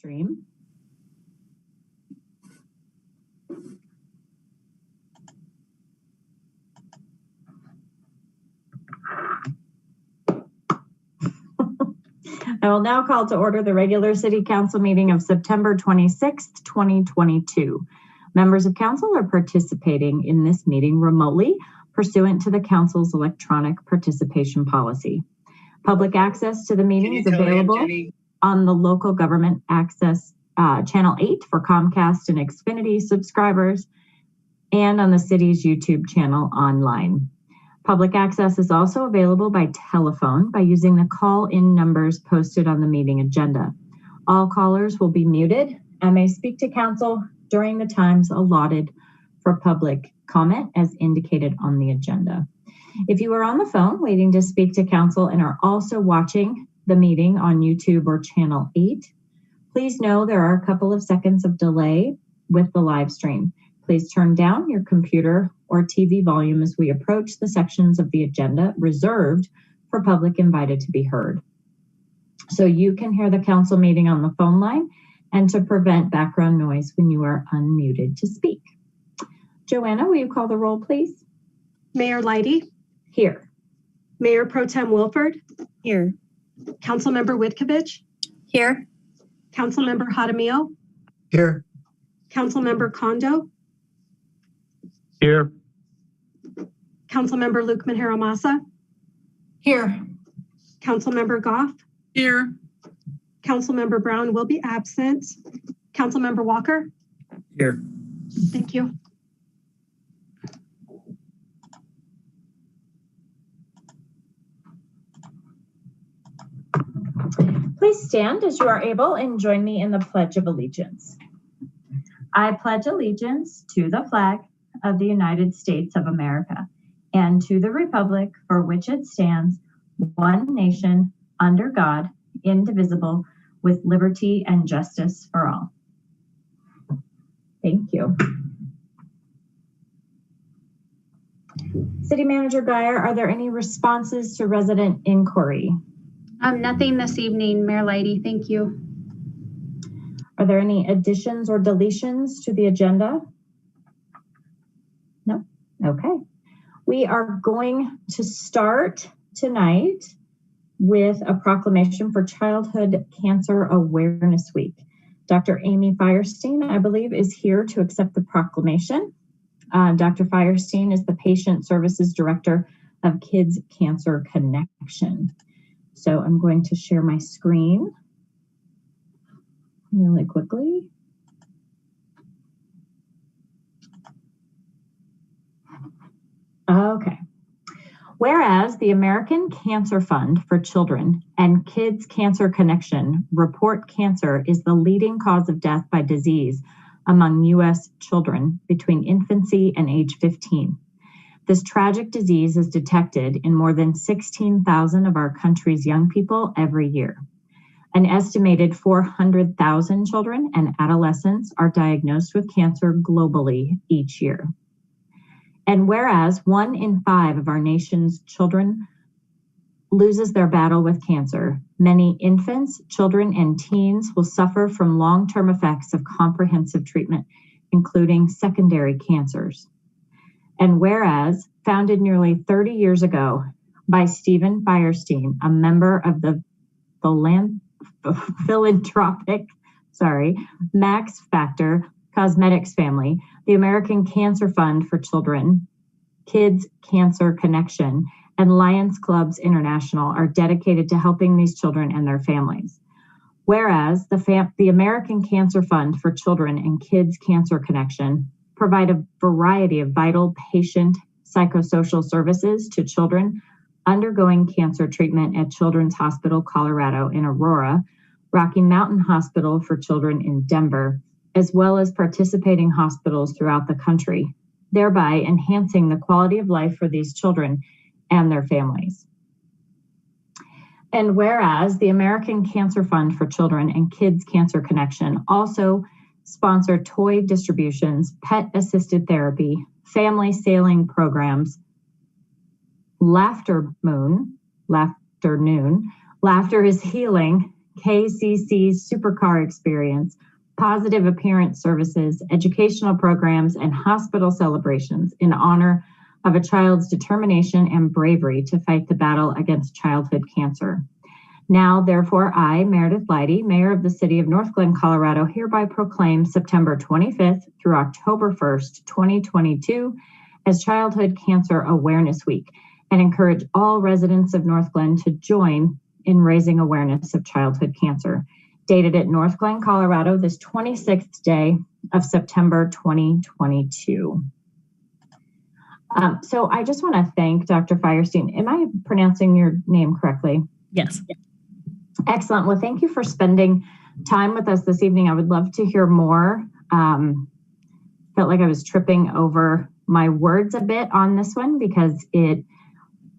stream. I will now call to order the regular City Council meeting of September 26th, 2022. Members of Council are participating in this meeting remotely pursuant to the Council's electronic participation policy. Public access to the meeting is available on the local government access channel 8 for Comcast and Xfinity subscribers and on the city's YouTube channel online. Public access is also available by telephone by using the call-in numbers posted on the meeting agenda. All callers will be muted and may speak to Council during the times allotted for public comment as indicated on the agenda. If you are on the phone waiting to speak to Council and are also watching the meeting on YouTube or channel 8, please know there are a couple of seconds of delay with the live stream. Please turn down your computer or TV volume as we approach the sections of the agenda reserved for public invited to be heard. So you can hear the Council meeting on the phone line and to prevent background noise when you are unmuted to speak. Joanna, will you call the roll, please? Mayor Leidy? Here. Mayor Pro Tem Wilford? Here. Councilmember Witkovich? Here. Councilmember Jaramillo? Here. Councilmember Kondo? Here. Councilmember Luke Manjaro-Massa? Here. Councilmember Goff? Here. Councilmember Brown will be absent. Councilmember Walker? Here. Thank you. Please stand as you are able and join me in the Pledge of Allegiance. I pledge allegiance to the flag of the United States of America and to the republic for which it stands, one nation, under God, indivisible, with liberty and justice for all. Thank you. City Manager Geyer, are there any responses to resident inquiry? Nothing this evening, Mayor Leidy. Thank you. Are there any additions or deletions to the agenda? No? Okay. We are going to start tonight with a proclamation for Childhood Cancer Awareness Week. Dr. Amy Firestein, I believe, is here to accept the proclamation. Dr. Firestein is the Patient Services Director of Kids Cancer Connection. So I'm going to share my screen really quickly. Okay. Whereas the American Cancer Fund for Children and Kids Cancer Connection report cancer is the leading cause of death by disease among U.S. children between infancy and age 15. This tragic disease is detected in more than 16,000 of our country's young people every year. An estimated 400,000 children and adolescents are diagnosed with cancer globally each year. And whereas 1 in 5 of our nation's children loses their battle with cancer, many infants, children, and teens will suffer from long-term effects of comprehensive treatment, including secondary cancers. And whereas, founded nearly 30 years ago by Stephen Firestein, a member of the philanthropic, Max Factor Cosmetics family, the American Cancer Fund for Children, Kids Cancer Connection, and Lions Clubs International are dedicated to helping these children and their families. Whereas the American Cancer Fund for Children and Kids Cancer Connection provide a variety of vital patient psychosocial services to children undergoing cancer treatment at Children's Hospital Colorado in Aurora, Rocky Mountain Hospital for Children in Denver, as well as participating hospitals throughout the country, thereby enhancing the quality of life for these children and their families. And whereas the American Cancer Fund for Children and Kids Cancer Connection also sponsor toy distributions, pet-assisted therapy, family sailing programs, Laughter Noon, Laughter is Healing, KCC Supercar Experience, Positive Appearance Services, educational programs, and hospital celebrations in honor of a child's determination and bravery to fight the battle against childhood cancer. Now, therefore, I, Meredith Leidy, Mayor of the City of North Glen, Colorado, hereby proclaim September 25th through October 1st, 2022 as Childhood Cancer Awareness Week, and encourage all residents of North Glen to join in raising awareness of childhood cancer. Dated at North Glen, Colorado, this 26th day of September 2022. So I just want to thank Dr. Firestein. Am I pronouncing your name correctly? Yes. Excellent. Well, thank you for spending time with us this evening. I would love to hear more. Felt like I was tripping over my words a bit on this one because it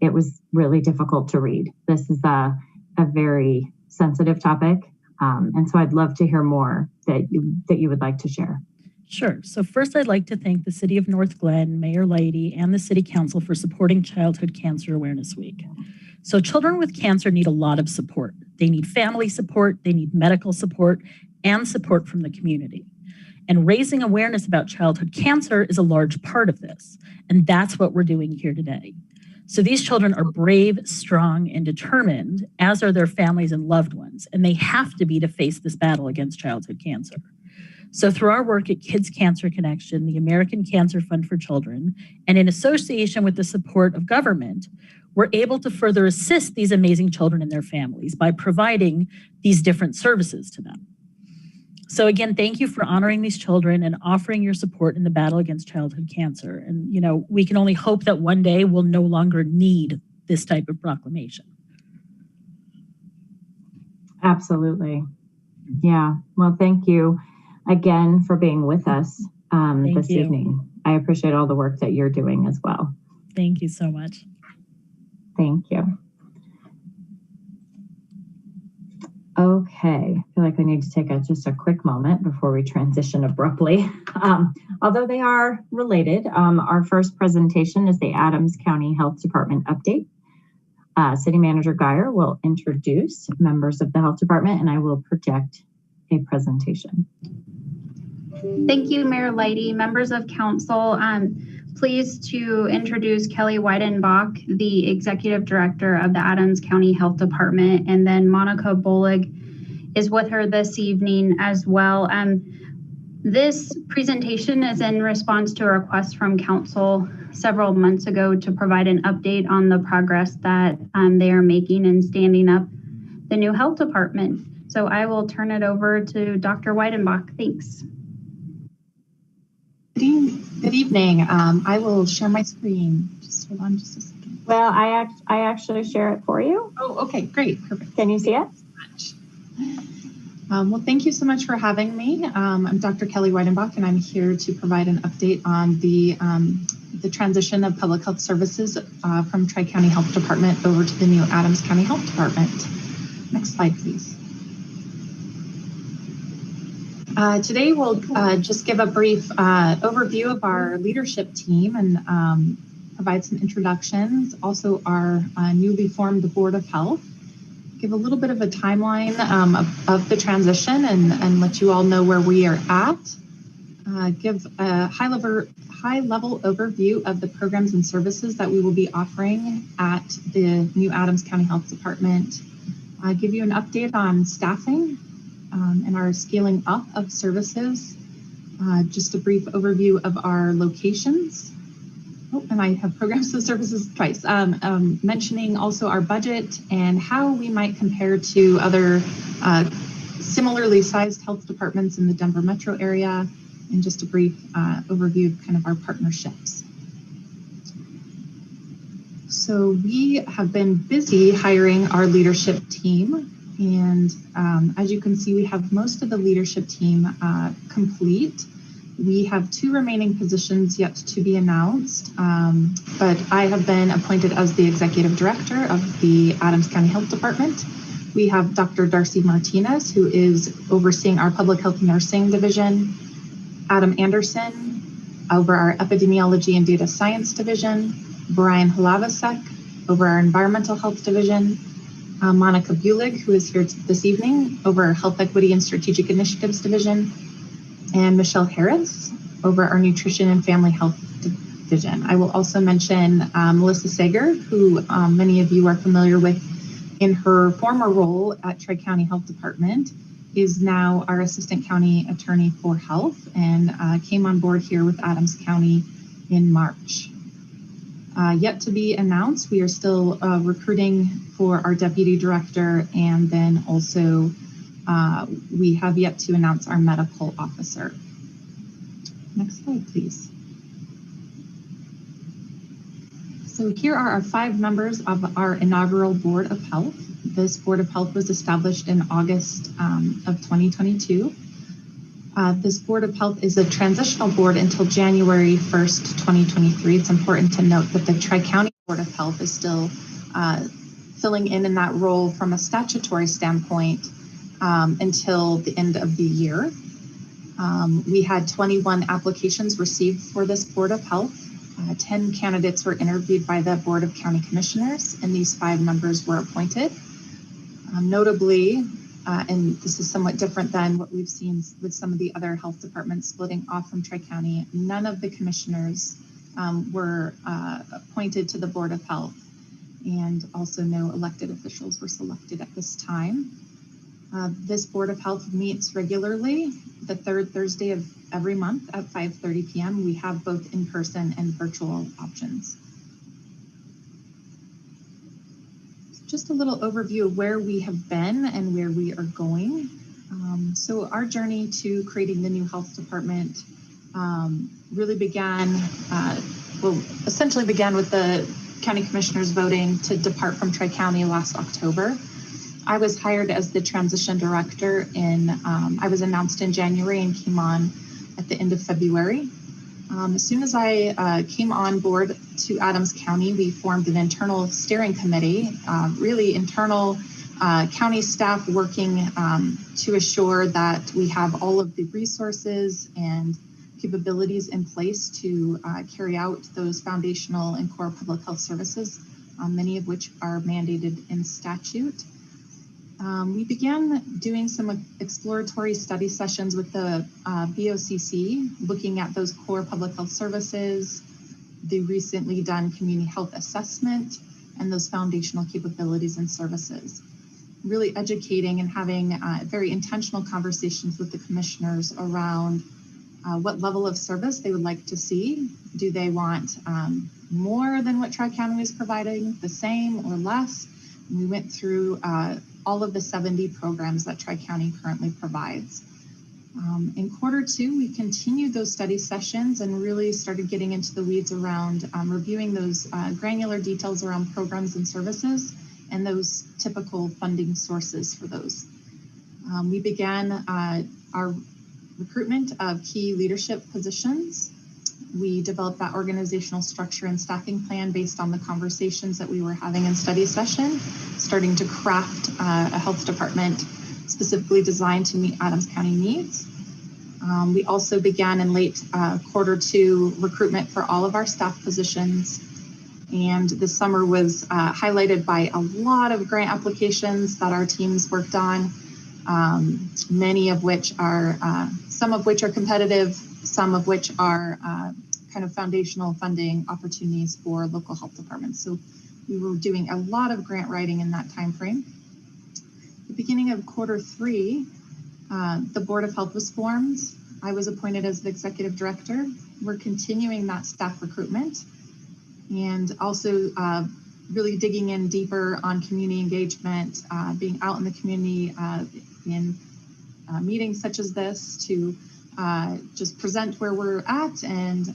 was really difficult to read. This is a very sensitive topic. And so I'd love to hear more that you would like to share. Sure. So first, I'd like to thank the City of North Glen, Mayor Leidy, and the City Council for supporting Childhood Cancer Awareness Week. So children with cancer need a lot of support. They need family support, they need medical support, and support from the community. And raising awareness about childhood cancer is a large part of this. And that's what we're doing here today. So these children are brave, strong, and determined, as are their families and loved ones. And they have to be to face this battle against childhood cancer. So through our work at Kids Cancer Connection, the American Cancer Fund for Children, and in association with the support of government, we're able to further assist these amazing children and their families by providing these different services to them. So again, thank you for honoring these children and offering your support in the battle against childhood cancer. And, you know, we can only hope that one day we'll no longer need this type of proclamation. Absolutely. Yeah. Well, thank you again for being with us this evening. I appreciate all the work that you're doing as well. Thank you so much. Thank you. Okay, I feel like I need to take just a quick moment before we transition abruptly. Although they are related, our first presentation is the Adams County Health Department update. City Manager Geyer will introduce members of the Health Department, and I will project a presentation. Thank you, Mayor Leidy. Members of council, pleased to introduce Kelly Weidenbach, the Executive Director of the Adams County Health Department, and then Monica Bolig is with her this evening as well. This presentation is in response to a request from council several months ago to provide an update on the progress that they are making in standing up the new health department. So I will turn it over to Dr. Weidenbach. Thanks. Good evening. I will share my screen. Just hold on just a second. Well, I actually share it for you. Oh, okay, great, perfect. Can you see it? Well, thank you so much for having me. I'm Dr. Kelly Weidenbach, and I'm here to provide an update on the transition of public health services from Tri-County Health Department over to the new Adams County Health Department. Next slide, please. Today, we'll just give a brief overview of our leadership team and provide some introductions. Also, our newly formed Board of Health. Give a little bit of a timeline of the transition and let you all know where we are at. Give a high-level overview of the programs and services that we will be offering at the new Adams County Health Department. Give you an update on staffing and our scaling up of services. Just a brief overview of our locations. Oh, and I have programs and services twice. Mentioning also our budget and how we might compare to other similarly sized health departments in the Denver metro area, and just a brief overview of kind of our partnerships. So we have been busy hiring our leadership team. And as you can see, we have most of the leadership team complete. We have 2 remaining positions yet to be announced, but I have been appointed as the Executive Director of the Adams County Health Department. We have Dr. Darcy Martinez, who is overseeing our Public Health Nursing Division, Adam Anderson over our Epidemiology and Data Science Division, Brian Hlavasek over our Environmental Health Division, Monica Bulig, who is here this evening over our Health Equity and Strategic Initiatives Division, and Michelle Harris over our Nutrition and Family Health Division. I will also mention Melissa Sager, who many of you are familiar with in her former role at Tri-County Health Department, is now our Assistant County Attorney for Health and came on board here with Adams County in March. Yet to be announced, we are still recruiting for our Deputy Director, and then also we have yet to announce our Medical Officer. Next slide, please. So here are our 5 members of our inaugural Board of Health. This Board of Health was established in August of 2022. This Board of Health is a transitional board until January 1st, 2023. It's important to note that the Tri-County Board of Health is still filling in that role from a statutory standpoint until the end of the year. We had 21 applications received for this Board of Health. 10 candidates were interviewed by the Board of County Commissioners, and these 5 members were appointed. Notably, and this is somewhat different than what we've seen with some of the other health departments splitting off from Tri-County, none of the commissioners were appointed to the Board of Health, and also no elected officials were selected at this time. This Board of Health meets regularly the 3rd Thursday of every month at 5:30 p.m. We have both in-person and virtual options. Just a little overview of where we have been and where we are going. So our journey to creating the new health department really began, essentially began with the county commissioners voting to depart from Tri-County last October. I was hired as the transition director I was announced in January and came on at the end of February. As soon as I came on board to Adams County, we formed an internal steering committee, really internal county staff working to assure that we have all of the resources and capabilities in place to carry out those foundational and core public health services, many of which are mandated in statute. We began doing some exploratory study sessions with the BOCC, looking at those core public health services, the recently done community health assessment, and those foundational capabilities and services. Really educating and having very intentional conversations with the commissioners around what level of service they would like to see. Do they want more than what Tri-County is providing, the same or less? And we went through all of the 70 programs that Tri-County currently provides. In Q2, we continued those study sessions and really started getting into the weeds around reviewing those granular details around programs and services and those typical funding sources for those. We began our recruitment of key leadership positions. We developed that organizational structure and staffing plan based on the conversations that we were having in study session, starting to craft a health department specifically designed to meet Adams County needs. We also began in late Q2 recruitment for all of our staff positions. And the summer was highlighted by a lot of grant applications that our teams worked on, many of which are, some of which are competitive, some of which are kind of foundational funding opportunities for local health departments. So we were doing a lot of grant writing in that time frame. At the beginning of Q3, the Board of Health was formed. I was appointed as the executive director. We're continuing that staff recruitment and also really digging in deeper on community engagement, being out in the community in meetings such as this to just present where we're at and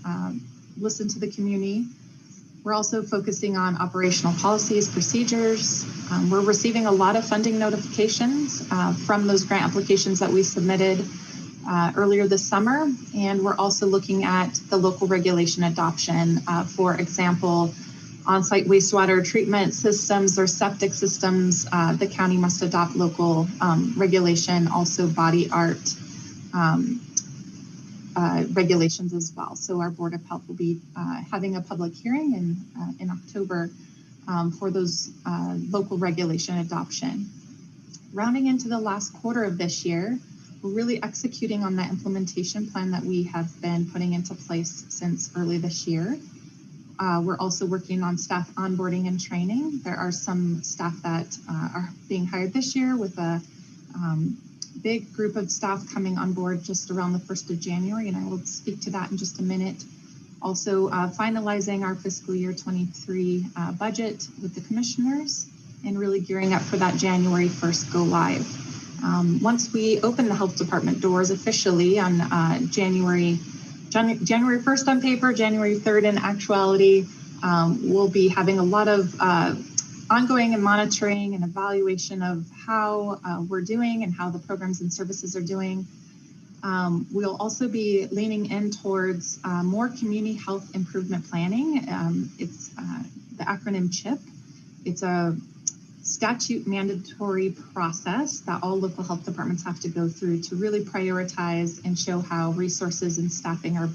listen to the community. We're also focusing on operational policies, procedures. We're receiving a lot of funding notifications from those grant applications that we submitted earlier this summer. And we're also looking at the local regulation adoption. For example, on-site wastewater treatment systems or septic systems, the county must adopt local regulation, also body art regulations as well. So our Board of Health will be having a public hearing in October for those local regulation adoption. Rounding into the last quarter of this year, we're really executing on that implementation plan that we have been putting into place since early this year. We're also working on staff onboarding and training. There are some staff that are being hired this year, with a big group of staff coming on board just around the 1st of January, and I will speak to that in just a minute. Also finalizing our fiscal year 23 budget with the commissioners and really gearing up for that January 1st go live. Once we open the health department doors officially on January 1st on paper, January 3rd in actuality, we'll be having a lot of ongoing and monitoring and evaluation of how we're doing and how the programs and services are doing. We'll also be leaning in towards more community health improvement planning. It's the acronym CHIP. It's a statute mandatory process that all local health departments have to go through to really prioritize and show how resources and staffing are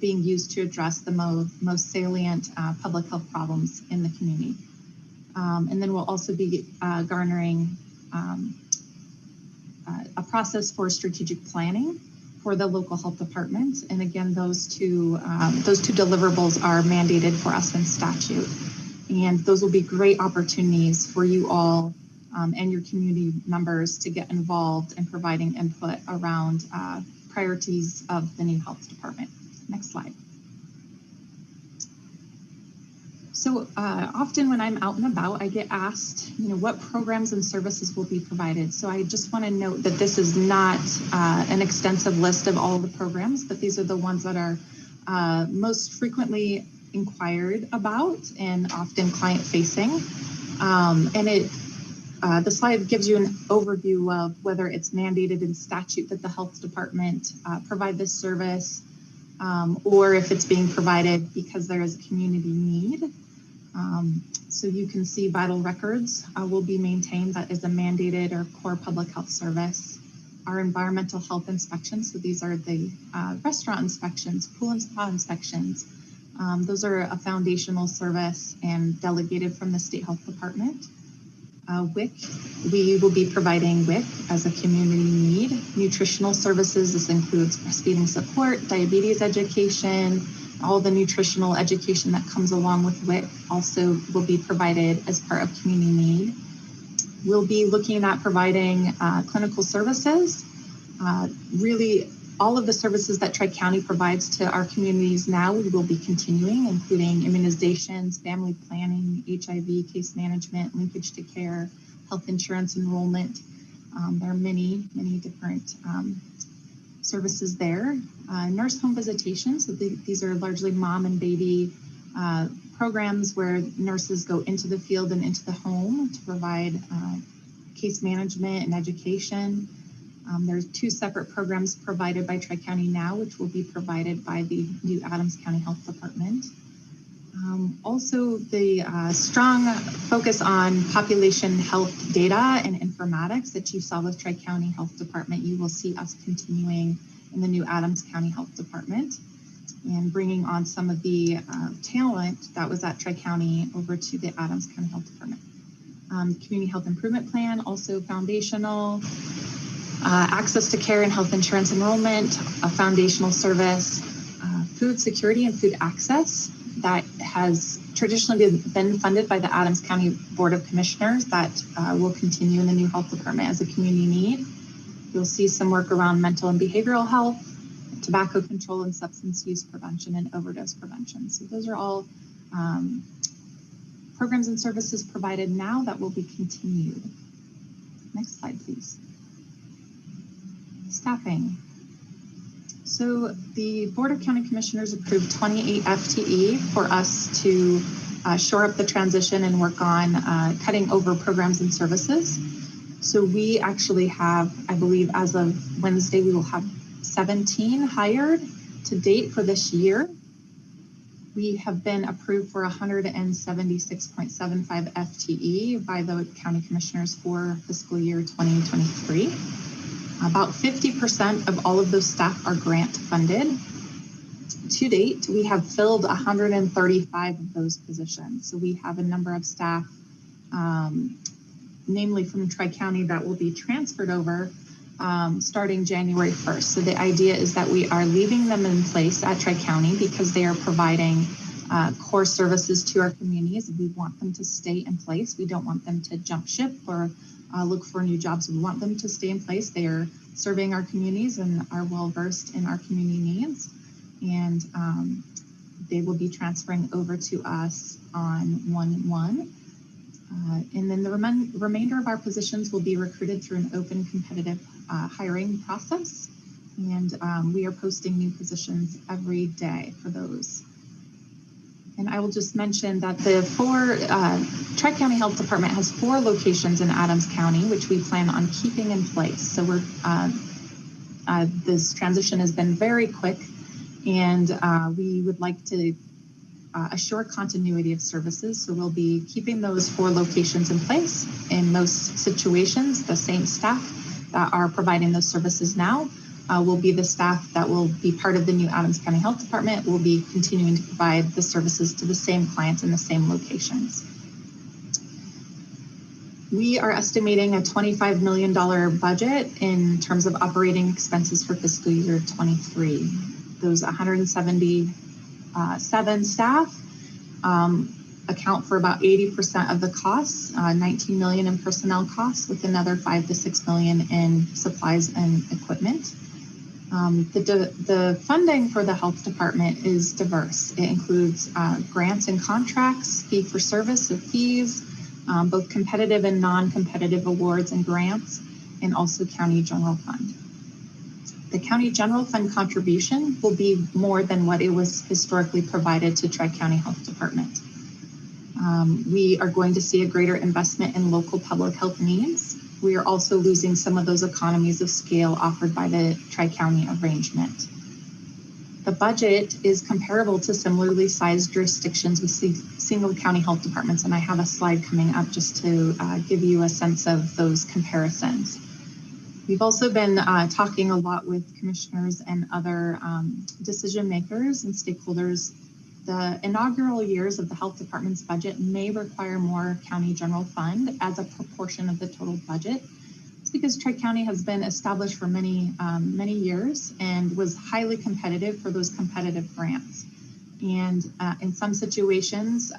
being used to address the most salient public health problems in the community. And then we'll also be garnering a process for strategic planning for the local health departments. And again, those two deliverables are mandated for us in statute. And those will be great opportunities for you all and your community members to get involved in providing input around priorities of the new health department. Next slide. So often when I'm out and about, I get asked, what programs and services will be provided. So I just want to note that this is not an extensive list of all the programs, but these are the ones that are most frequently inquired about and often client facing. The slide gives you an overview of whether it's mandated in statute that the health department provide this service, or if it's being provided because there is a community need. So you can see vital records will be maintained. That is a mandated or core public health service. Our environmental health inspections, so these are the restaurant inspections, pool and spa inspections. Those are a foundational service and delegated from the state health department. WIC, we will be providing WIC as a community need. Nutritional services, this includes breastfeeding support, diabetes education, all the nutritional education that comes along with WIC also will be provided as part of community need. We'll be looking at providing clinical services, really all of the services that Tri-County provides to our communities now, we will be continuing, including immunizations, family planning, HIV, case management, linkage to care, health insurance enrollment. There are many different services there. Nurse home visitations, so these are largely mom and baby programs where nurses go into the field and into the home to provide case management and education. There's 2 separate programs provided by Tri-County now, which will be provided by the new Adams County Health Department. Also, the strong focus on population health data and informatics that you saw with Tri-County Health Department, you will see us continuing in the new Adams County Health Department and bringing on some of the talent that was at Tri-County over to the Adams County Health Department. Community Health Improvement Plan, also foundational. Access to care and health insurance enrollment, a foundational service. Food security and food access, that has traditionally been funded by the Adams County Board of Commissioners. That will continue in the new health department as a community need. You'll see some work around mental and behavioral health, tobacco control and substance use prevention, and overdose prevention. So those are all programs and services provided now that will be continued. Next slide, please. Staffing. So the Board of County Commissioners approved 28 FTE for us to shore up the transition and work on cutting over programs and services. So we actually have, I believe as of Wednesday, we will have 17 hired to date for this year. We have been approved for 176.75 FTE by the County Commissioners for fiscal year 2023. About 50% of all of those staff are grant funded. To date, we have filled 135 of those positions. So we have a number of staff, namely from Tri-County, that will be transferred over starting January 1st. So the idea is that we are leaving them in place at Tri-County because they are providing core services to our communities. We want them to stay in place. We don't want them to jump ship or look for new jobs. We want them to stay in place. They are serving our communities and are well versed in our community needs. And they will be transferring over to us on 1/1. And then the remainder of our positions will be recruited through an open competitive hiring process. And we are posting new positions every day for those. And I will just mention that the Tri-County Health Department has 4 locations in Adams County, which we plan on keeping in place. So this transition has been very quick, and we would like to assure continuity of services. So we'll be keeping those 4 locations in place. In most situations, the same staff that are providing those services now will be the staff that will be part of the new Adams County Health Department. Will be continuing to provide the services to the same clients in the same locations. We are estimating a $25 million budget in terms of operating expenses for fiscal year 23. Those 177 staff account for about 80% of the costs, 19 million in personnel costs, with another 5 to 6 million in supplies and equipment. The funding for the health department is diverse. It includes grants and contracts, fee for service of fees, both competitive and non-competitive awards and grants, and also county general fund. The county general fund contribution will be more than what it was historically provided to Tri-County Health Department. We are going to see a greater investment in local public health needs. We are also losing some of those economies of scale offered by the Tri-County arrangement. The budget is comparable to similarly sized jurisdictions with single county health departments, and I have a slide coming up just to give you a sense of those comparisons. We've also been talking a lot with commissioners and other decision makers and stakeholders. The inaugural years of the health department's budget may require more county general fund as a proportion of the total budget. It's because Tri-County has been established for many years and was highly competitive for those competitive grants. And in some situations,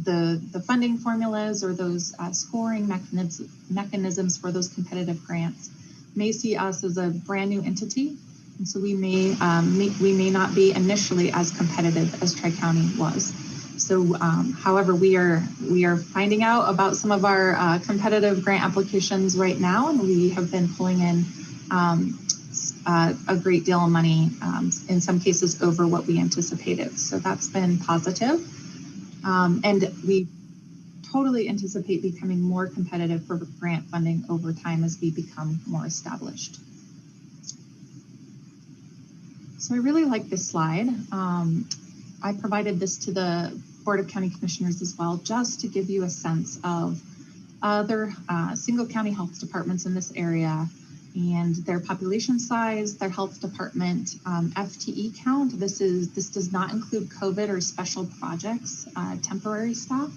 the funding formulas or those scoring mechanisms for those competitive grants may see us as a brand new entity. And so we may not be initially as competitive as Tri-County was. So, however, we are finding out about some of our competitive grant applications right now, and we have been pulling in a great deal of money, in some cases over what we anticipated. So that's been positive, and we totally anticipate becoming more competitive for grant funding over time as we become more established. So I really like this slide. I provided this to the Board of County Commissioners as well, just to give you a sense of other single county health departments in this area and their population size, their health department FTE count. This does not include COVID or special projects, temporary staff,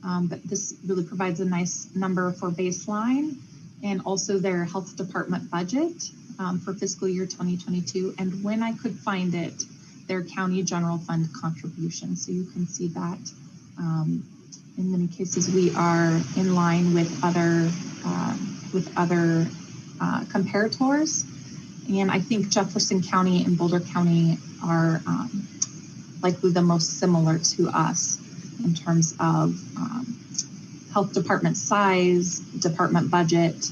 but this really provides a nice number for baseline, and also their health department budget for fiscal year 2022, and when I could find it, their county general fund contribution. So you can see that in many cases we are in line with other comparators, and I think Jefferson County and Boulder County are likely the most similar to us in terms of health department size, department budget.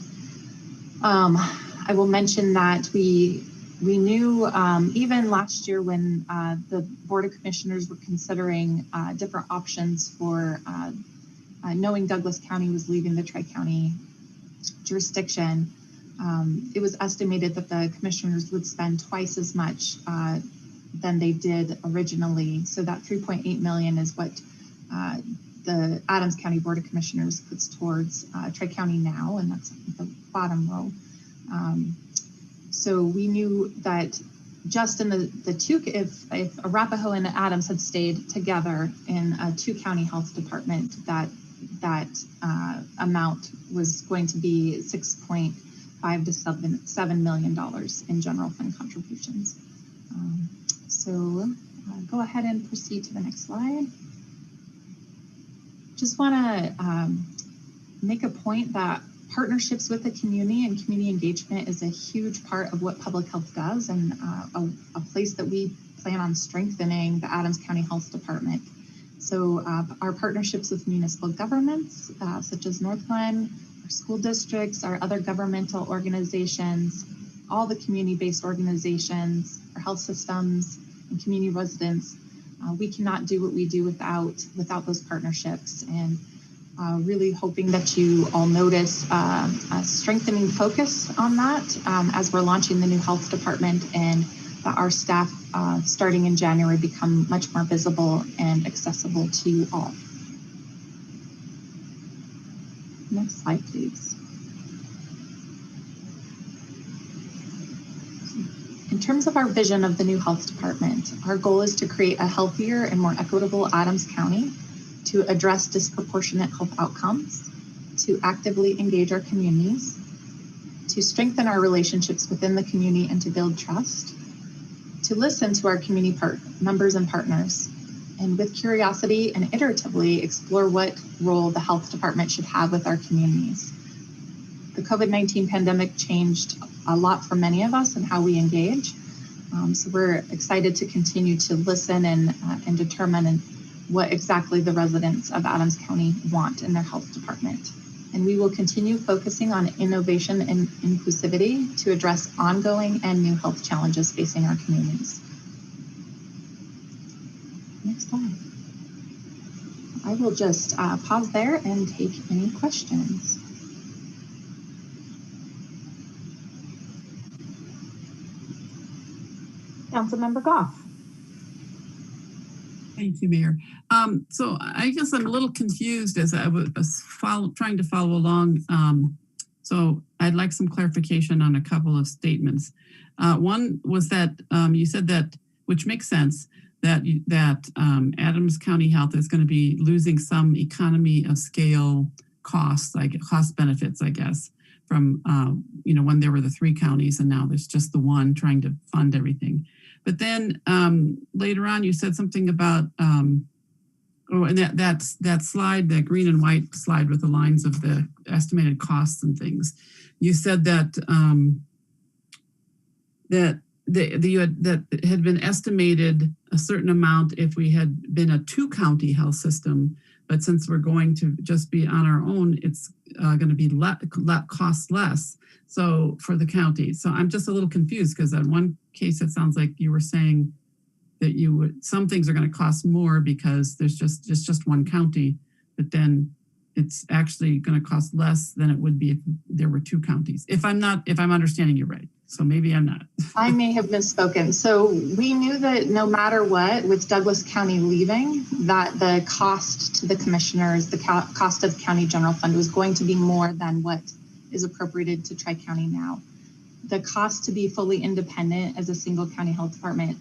I will mention that we knew even last year when the Board of Commissioners were considering different options for knowing Douglas County was leaving the Tri-County jurisdiction, it was estimated that the commissioners would spend twice as much than they did originally. So that $3.8 million is what the Adams County Board of Commissioners puts towards Tri-County now, and that's the bottom row. So we knew that just in the two, if Arapahoe and Adams had stayed together in a 2-county health department, that amount was going to be $6.5 to $7 million in general fund contributions. So go ahead and proceed to the next slide. Just want to make a point that partnerships with the community and community engagement is a huge part of what public health does, and a place that we plan on strengthening the Adams County Health Department. So our partnerships with municipal governments, such as North Glen, our school districts, our other governmental organizations, all the community-based organizations, our health systems, and community residents. We cannot do what we do without those partnerships, and really hoping that you all notice a strengthening focus on that as we're launching the new health department, and that our staff starting in January become much more visible and accessible to you all. Next slide, please. In terms of our vision of the new health department, our goal is to create a healthier and more equitable Adams County, to address disproportionate health outcomes, to actively engage our communities, to strengthen our relationships within the community and to build trust, to listen to our community members and partners, and with curiosity and iteratively explore what role the health department should have with our communities. The COVID-19 pandemic changed a lot for many of us and how we engage. So we're excited to continue to listen and determine what exactly the residents of Adams County want in their health department. And we will continue focusing on innovation and inclusivity to address ongoing and new health challenges facing our communities. Next slide. I will just pause there and take any questions. Councilmember Goff. Thank you, Mayor. So I guess I'm a little confused as I was trying to follow along. So I'd like some clarification on a couple of statements. One was that you said that, which makes sense, that Adams County Health is going to be losing some economy of scale costs, like cost benefits, I guess, from when there were the 3 counties and now there's just the one trying to fund everything. But then later on, you said something about, and that slide, that green and white slide with the lines of the estimated costs and things. You said that that it had been estimated a certain amount if we had been a 2-county health system, but since we're going to just be on our own, it's going to be cost less. So for the county, so I'm just a little confused because in one case it sounds like you were saying that some things are going to cost more because there's just one county, but then it's actually going to cost less than it would be if there were 2 counties. If I'm understanding you right. So maybe I'm not. I may have misspoken. So we knew that no matter what, with Douglas County leaving, that the cost to the commissioners, the cost of county general fund was going to be more than what is appropriated to Tri-County now. The cost to be fully independent as a single county health department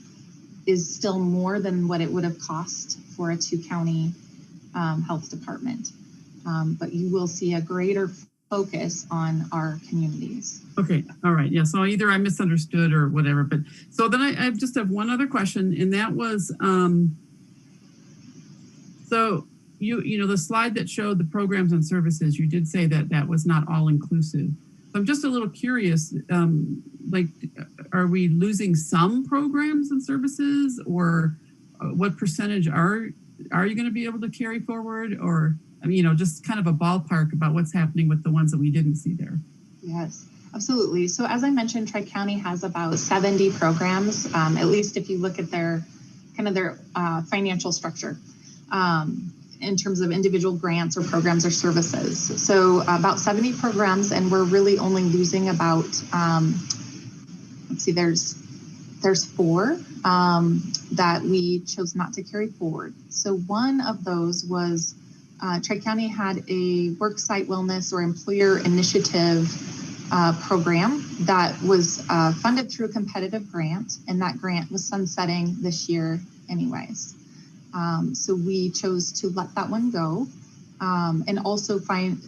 is still more than what it would have cost for a 2-county health department. But you will see a greater focus on our communities. Okay, all right, yeah, so either I misunderstood or whatever, but so then I just have one other question, and that was, so you know, the slide that showed the programs and services, you did say that that was not all inclusive. So I'm just a little curious, like, are we losing some programs and services, or what percentage are you going to be able to carry forward, or just kind of a ballpark about what's happening with the ones that we didn't see there? Yes, absolutely. So as I mentioned, Tri-County has about 70 programs, at least if you look at their financial structure in terms of individual grants or programs or services. So about 70 programs, and we're really only losing about, let's see, there's 4 that we chose not to carry forward. So one of those was Tri-County had a worksite wellness or employer initiative program that was funded through a competitive grant, and that grant was sunsetting this year anyways. So we chose to let that one go. And also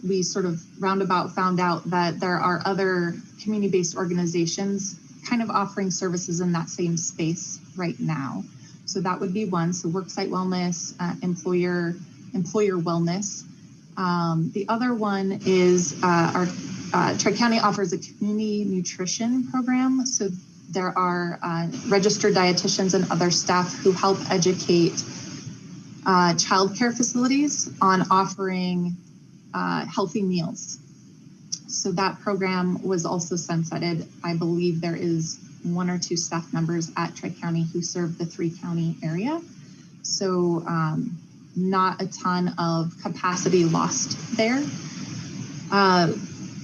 we sort of roundabout found out that there are other community-based organizations kind of offering services in that same space right now. So that would be one. So worksite wellness, employer wellness. The other one is our Tri-County offers a community nutrition program. So there are registered dietitians and other staff who help educate childcare facilities on offering healthy meals. So that program was also sunsetted. I believe there is 1 or 2 staff members at Tri-County who serve the 3-county area. So not a ton of capacity lost there.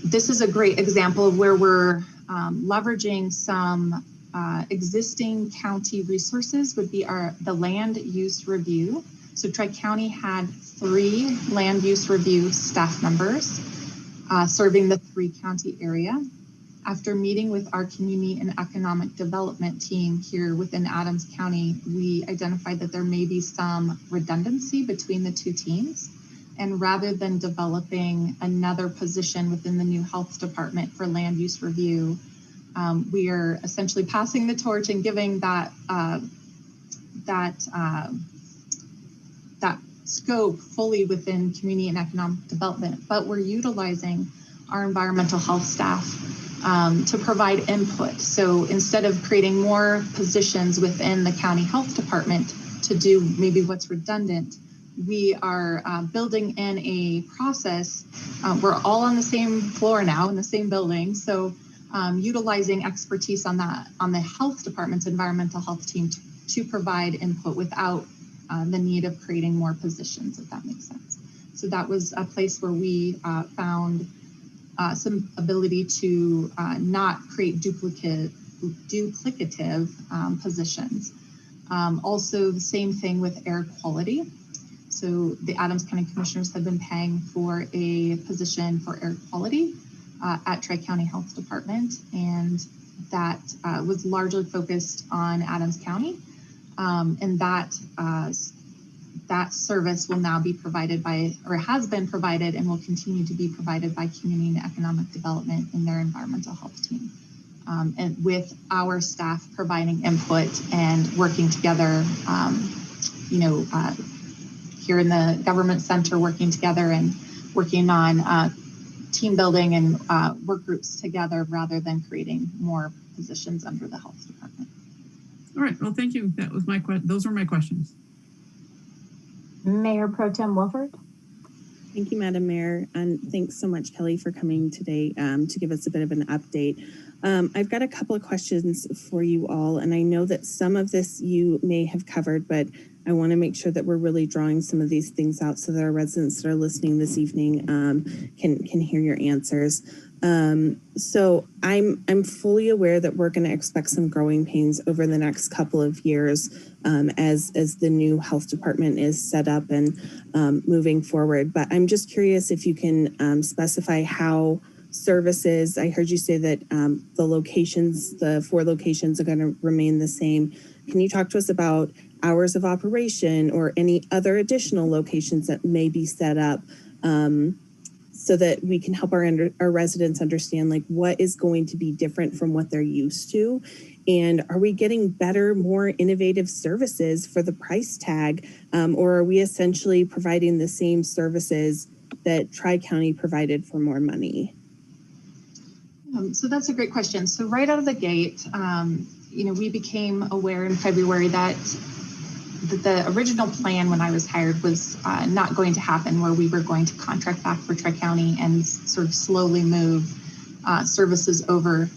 This is a great example of where we're leveraging some existing county resources. Would be the land use review. So Tri-County had 3 land use review staff members serving the 3-county area. After meeting with our community and economic development team here within Adams County, we identified that there may be some redundancy between the 2 teams. And rather than developing another position within the new health department for land use review, we are essentially passing the torch and giving that scope fully within community and economic development, but we're utilizing our environmental health staff to provide input. So instead of creating more positions within the county health department to do maybe what's redundant, we are building in a process. We're all on the same floor now in the same building. So utilizing expertise on the health department's environmental health team to provide input without the need of creating more positions, if that makes sense. So that was a place where we found some ability to not create duplicative positions. Also the same thing with air quality. So the Adams County Commissioners have been paying for a position for air quality at Tri-County Health Department, and that was largely focused on Adams County. And that service will now be provided by, or has been provided and will continue to be provided by Community and Economic Development in their environmental health team. And with our staff providing input and working together, here in the government center, working together and working on team building and work groups together rather than creating more positions under the health department. All right, well, thank you. That was those were my questions. Mayor Pro Tem Wilford. Thank you, Madam Mayor, and thanks so much, Kelly, for coming today to give us a bit of an update. I've got a couple of questions for you all, and I know that some of this you may have covered, but I want to make sure that we're really drawing some of these things out so that our residents that are listening this evening can hear your answers. So I'm fully aware that we're going to expect some growing pains over the next couple of years as the new health department is set up and moving forward. But I'm just curious if you can specify how services, I heard you say that the 4 locations are going to remain the same. Can you talk to us about hours of operation or any other additional locations that may be set up so that we can help our residents understand like what is going to be different from what they're used to? And are we getting better, more innovative services for the price tag? Or are we essentially providing the same services that Tri-County provided for more money? So that's a great question. So right out of the gate, we became aware in February that the original plan when I was hired was not going to happen, where we were going to contract back for Tri-County and sort of slowly move services over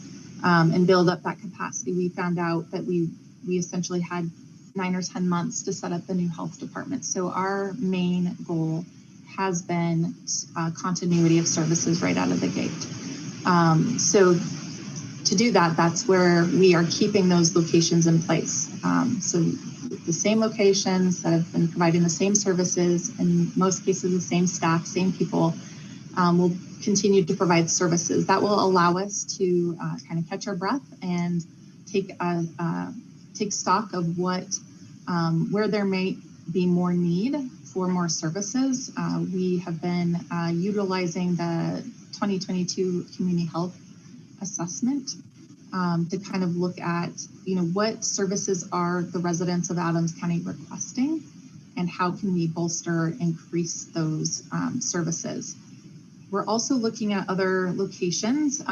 and build up that capacity. We found out that we essentially had 9 or 10 months to set up the new health department. So our main goal has been continuity of services right out of the gate. So to do that, that's where we are keeping those locations in place. So the same locations that have been providing the same services, in most cases the same staff, same people, will continue to provide services. That will allow us to kind of catch our breath and take stock of where there may be more need for more services. We have been utilizing the 2022 community health assessment to kind of look at, what services are the residents of Adams County requesting, and how can we bolster, increase those services. We're also looking at other locations,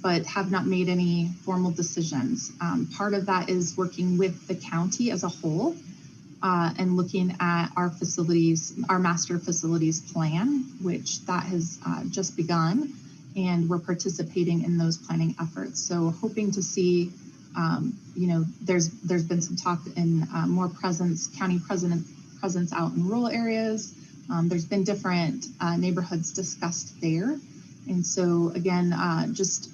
but have not made any formal decisions. Part of that is working with the county as a whole and looking at our facilities, our master facilities plan, which that has just begun, and we're participating in those planning efforts. So hoping to see, there's been some talk in more county presence out in rural areas. There's been different neighborhoods discussed there. And so again, just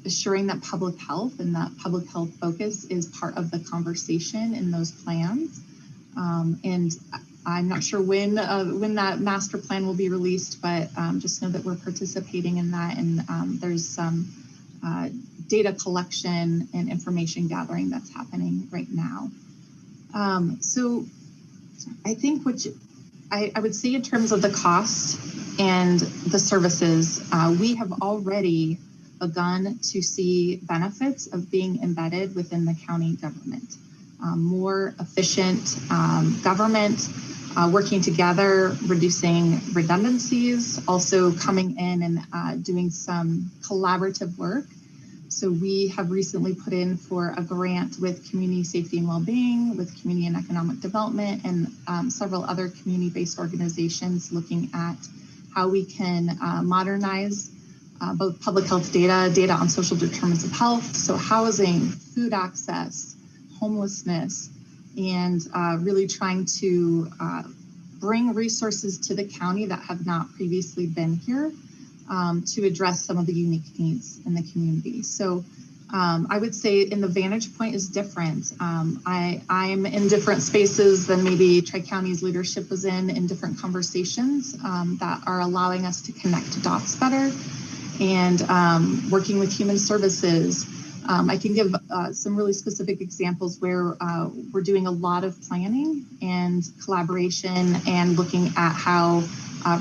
assuring that public health and that public health focus is part of the conversation in those plans. And I'm not sure when that master plan will be released, but just know that we're participating in that, and there's some data collection and information gathering that's happening right now. So I think I would say in terms of the cost and the services, we have already begun to see benefits of being embedded within the county government. More efficient government, working together, reducing redundancies, also coming in and doing some collaborative work. So we have recently put in for a grant with Community Safety and Wellbeing, with Community and Economic Development, and several other community-based organizations looking at how we can modernize both public health data on social determinants of health, so housing, food access, homelessness, and really trying to bring resources to the county that have not previously been here to address some of the unique needs in the community. So I would say in the vantage point is different. I'm in different spaces than maybe Tri-County's leadership was in different conversations that are allowing us to connect dots better, and working with human services. I can give some really specific examples where we're doing a lot of planning and collaboration and looking at how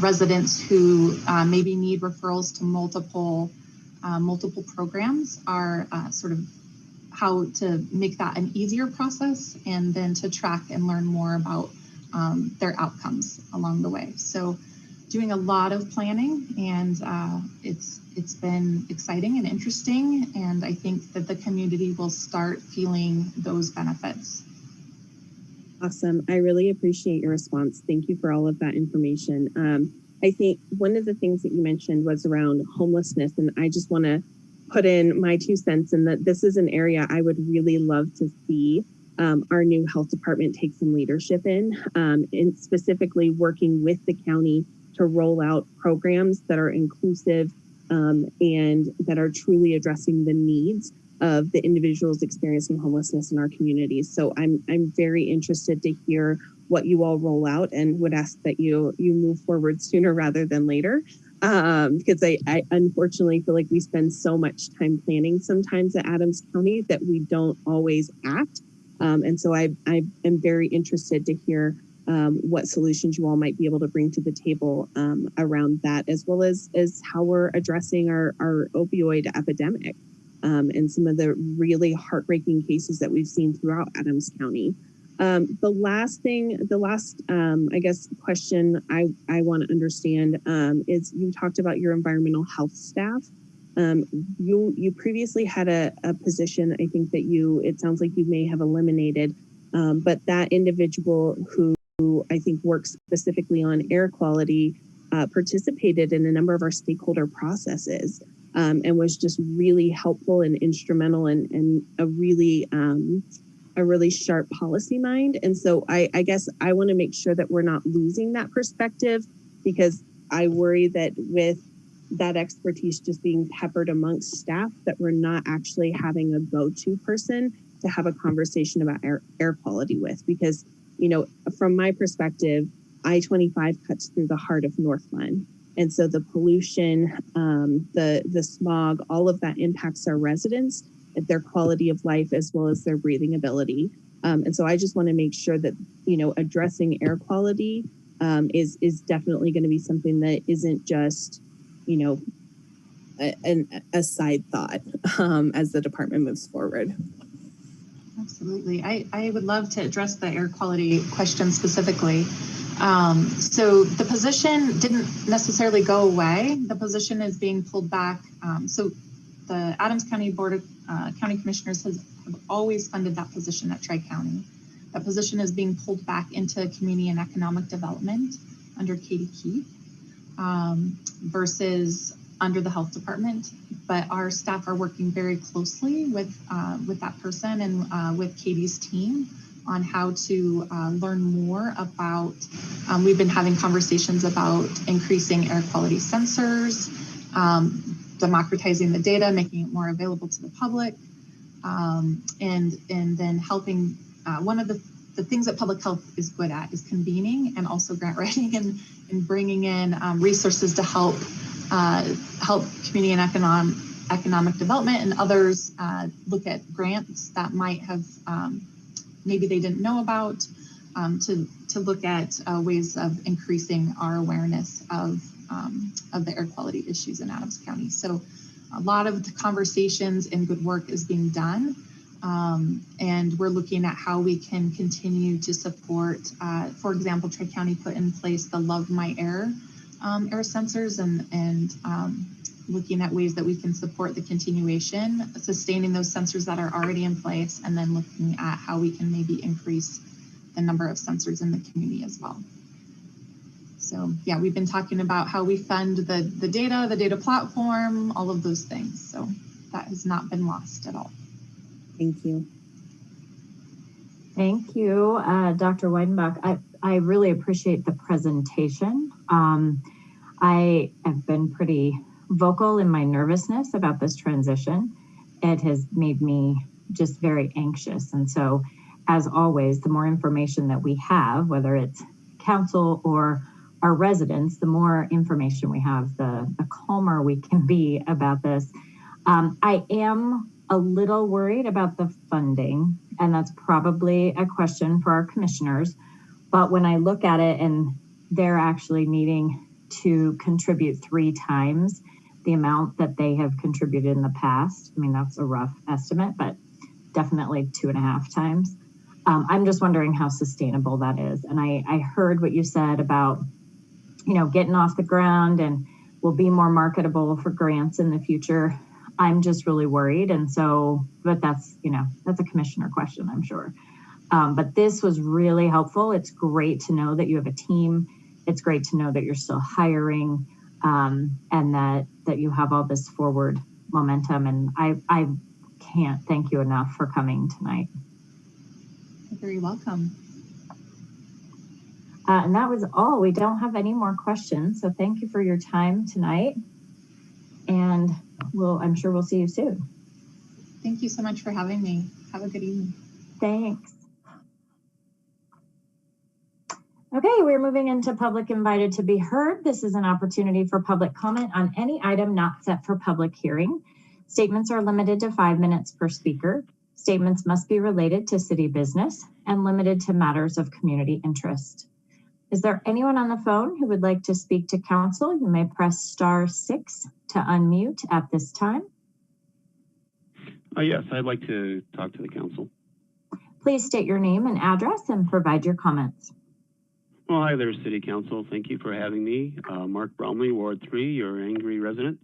residents who maybe need referrals to multiple programs are sort of how to make that an easier process, and then to track and learn more about their outcomes along the way. So doing a lot of planning, and it's been exciting and interesting, and I think that the community will start feeling those benefits. Awesome. I really appreciate your response. Thank you for all of that information. I think one of the things that you mentioned was around homelessness, and I just want to put in my 2 cents in that this is an area I would really love to see our new health department take some leadership in specifically working with the county to roll out programs that are inclusive and that are truly addressing the needs of the individuals experiencing homelessness in our communities. So I'm very interested to hear what you all roll out, and would ask that you move forward sooner rather than later. Because I unfortunately feel like we spend so much time planning sometimes at Adams County that we don't always act. And so I am very interested to hear what solutions you all might be able to bring to the table around that, as well as how we're addressing our opioid epidemic and some of the really heartbreaking cases that we've seen throughout Adams County. The last I guess, question I want to understand is you talked about your environmental health staff. You previously had a position, I think that it sounds like you may have eliminated, but that individual who I think works specifically on air quality participated in a number of our stakeholder processes and was just really helpful and instrumental and a really sharp policy mind. And so I guess I want to make sure that we're not losing that perspective, because I worry that with that expertise just being peppered amongst staff, that we're not actually having a go-to person to have a conversation about air quality with. Because, from my perspective, I-25 cuts through the heart of North Glen. And so the pollution, the smog, all of that impacts our residents, their quality of life, as well as their breathing ability. And so I just want to make sure that, addressing air quality is definitely going to be something that isn't just, a side thought as the department moves forward. Absolutely. I would love to address the air quality question specifically. So the position didn't necessarily go away. The position is being pulled back. So the Adams County Board of County Commissioners have always funded that position at Tri-County. That position is being pulled back into community and economic development under Katie Keith versus under the health department. But our staff are working very closely with that person and with Katie's team on how to learn more about, we've been having conversations about increasing air quality sensors, democratizing the data, making it more available to the public, and then helping, one of the things that public health is good at is convening and also grant writing and bringing in resources to help community and economic development and others look at grants that might have maybe they didn't know about, to look at ways of increasing our awareness of the air quality issues in Adams County. So a lot of the conversations and good work is being done. And we're looking at how we can continue to support, for example, Tri-County put in place the Love My Air air sensors and looking at ways that we can support the continuation, sustaining those sensors that are already in place, and then looking at how we can maybe increase the number of sensors in the community as well. So yeah, we've been talking about how we fund the data platform, all of those things. So that has not been lost at all. Thank you. Thank you, Dr. Weidenbach. I really appreciate the presentation. I have been pretty vocal in my nervousness about this transition. It has made me just very anxious. And so, as always, the more information that we have, whether it's council or our residents, the more information we have, the calmer we can be about this. I am a little worried about the funding, and that's probably a question for our commissioners. But when I look at it and they're actually needing to contribute 3 times the amount that they have contributed in the past, I mean, that's a rough estimate, but definitely 2.5 times. I'm just wondering how sustainable that is. And I heard what you said about, getting off the ground and will be more marketable for grants in the future. I'm just really worried. And so, but that's a commissioner question, I'm sure. But this was really helpful. It's great to know that you have a team. It's great to know that you're still hiring, and that you have all this forward momentum. And I can't thank you enough for coming tonight. You're very welcome. And that was all. We don't have any more questions. So thank you for your time tonight. And I'm sure we'll see you soon. Thank you so much for having me. Have a good evening. Thanks. Okay, we're moving into public invited to be heard. This is an opportunity for public comment on any item not set for public hearing. Statements are limited to 5 minutes per speaker. Statements must be related to city business and limited to matters of community interest. Is there anyone on the phone who would like to speak to council? You may press *6 to unmute at this time. Yes, I'd like to talk to the council. Please state your name and address and provide your comments. Well, hi there, City Council. Thank you for having me. Mark Bromley, Ward 3, your angry resident.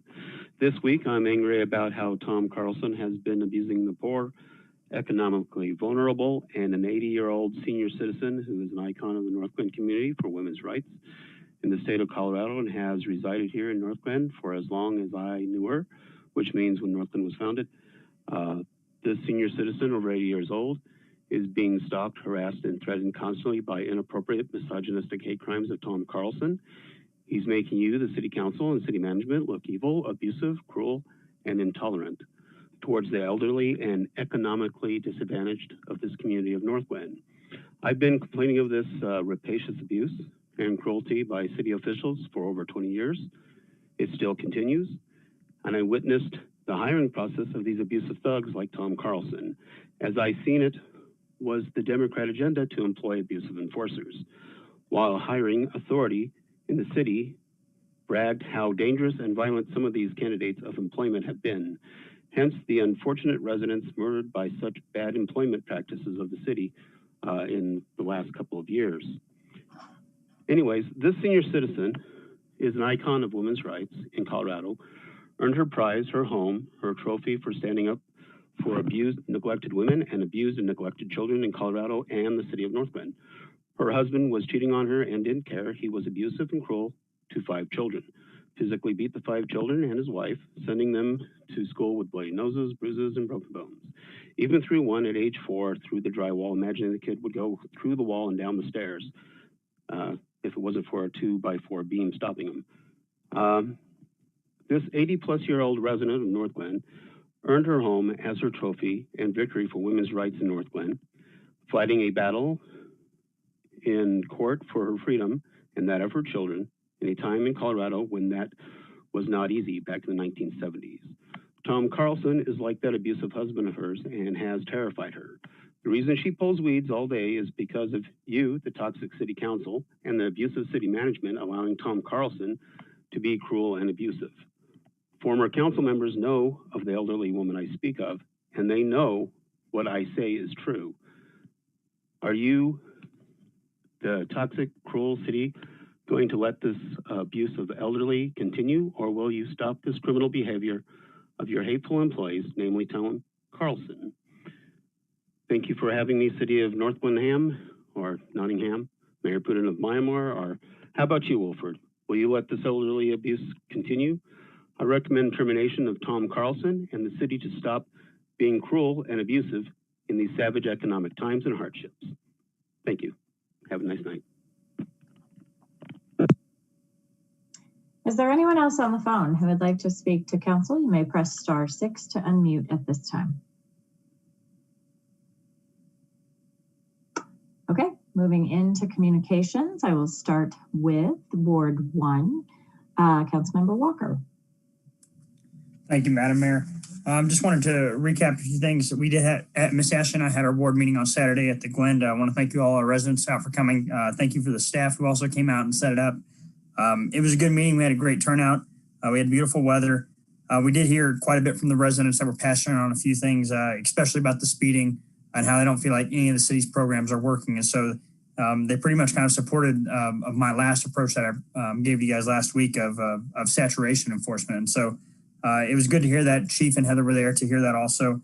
This week, I'm angry about how Tom Carlson has been abusing the poor, economically vulnerable, and an 80-year-old senior citizen who is an icon of the North Glen community for women's rights in the state of Colorado and has resided here in North Glen for as long as I knew her, which means when North Glen was founded. This senior citizen, over 80 years old, is being stalked, harassed, and threatened constantly by inappropriate, misogynistic hate crimes of Tom Carlson. He's making you, the City Council and City Management, look evil, abusive, cruel, and intolerant towards the elderly and economically disadvantaged of this community of North Glen. I've been complaining of this rapacious abuse and cruelty by city officials for over 20 years. It still continues, and I witnessed the hiring process of these abusive thugs like Tom Carlson. As I seen it, was the Democrat agenda to employ abusive enforcers, while hiring authority in the city bragged how dangerous and violent some of these candidates of employment have been. Hence, the unfortunate residents murdered by such bad employment practices of the city in the last couple of years. Anyways, this senior citizen is an icon of women's rights in Colorado, earned her prize, her home, her trophy for standing up for abused, neglected women and abused and neglected children in Colorado and the city of North Glen. Her husband was cheating on her and didn't care. He was abusive and cruel to 5 children, physically beat the 5 children and his wife, sending them to school with bloody noses, bruises, and broken bones. Even threw one at age 4 through the drywall, imagining the kid would go through the wall and down the stairs if it wasn't for a 2x4 beam stopping him. This 80-plus-year-old resident of North Glen earned her home as her trophy and victory for women's rights in North Glen, fighting a battle in court for her freedom and that of her children in a time in Colorado when that was not easy back in the 1970s. Tom Carlson is like that abusive husband of hers and has terrified her. The reason she pulls weeds all day is because of you, the toxic city council, and the abusive city management allowing Tom Carlson to be cruel and abusive. Former council members know of the elderly woman I speak of, and they know what I say is true. Are you, the toxic, cruel city, going to let this abuse of the elderly continue, or will you stop this criminal behavior of your hateful employees, namely Tom Carlson? Thank you for having me, City of North Glenham, or Nottingham, Mayor Putin of Myanmar, or how about you, Wilford? Will you let this elderly abuse continue? I recommend termination of Tom Carlson and the city to stop being cruel and abusive in these savage economic times and hardships. Thank you. Have a nice night. Is there anyone else on the phone who would like to speak to council? You may press *6 to unmute at this time. Okay, moving into communications, I will start with Ward 1, Councilmember Walker. Thank you, Madam Mayor. Just wanted to recap a few things that we did Miss Ashley and I had our board meeting on Saturday at the Glenda. I want to thank you all, our residents, out for coming. Thank you for the staff who also came out and set it up. It was a good meeting. We had a great turnout. We had beautiful weather. We did hear quite a bit from the residents that were passionate on a few things, especially about the speeding and how they don't feel like any of the city's programs are working. And so they pretty much kind of supported of my last approach that I gave you guys last week of saturation enforcement. And so it was good to hear that. Chief and Heather were there to hear that also.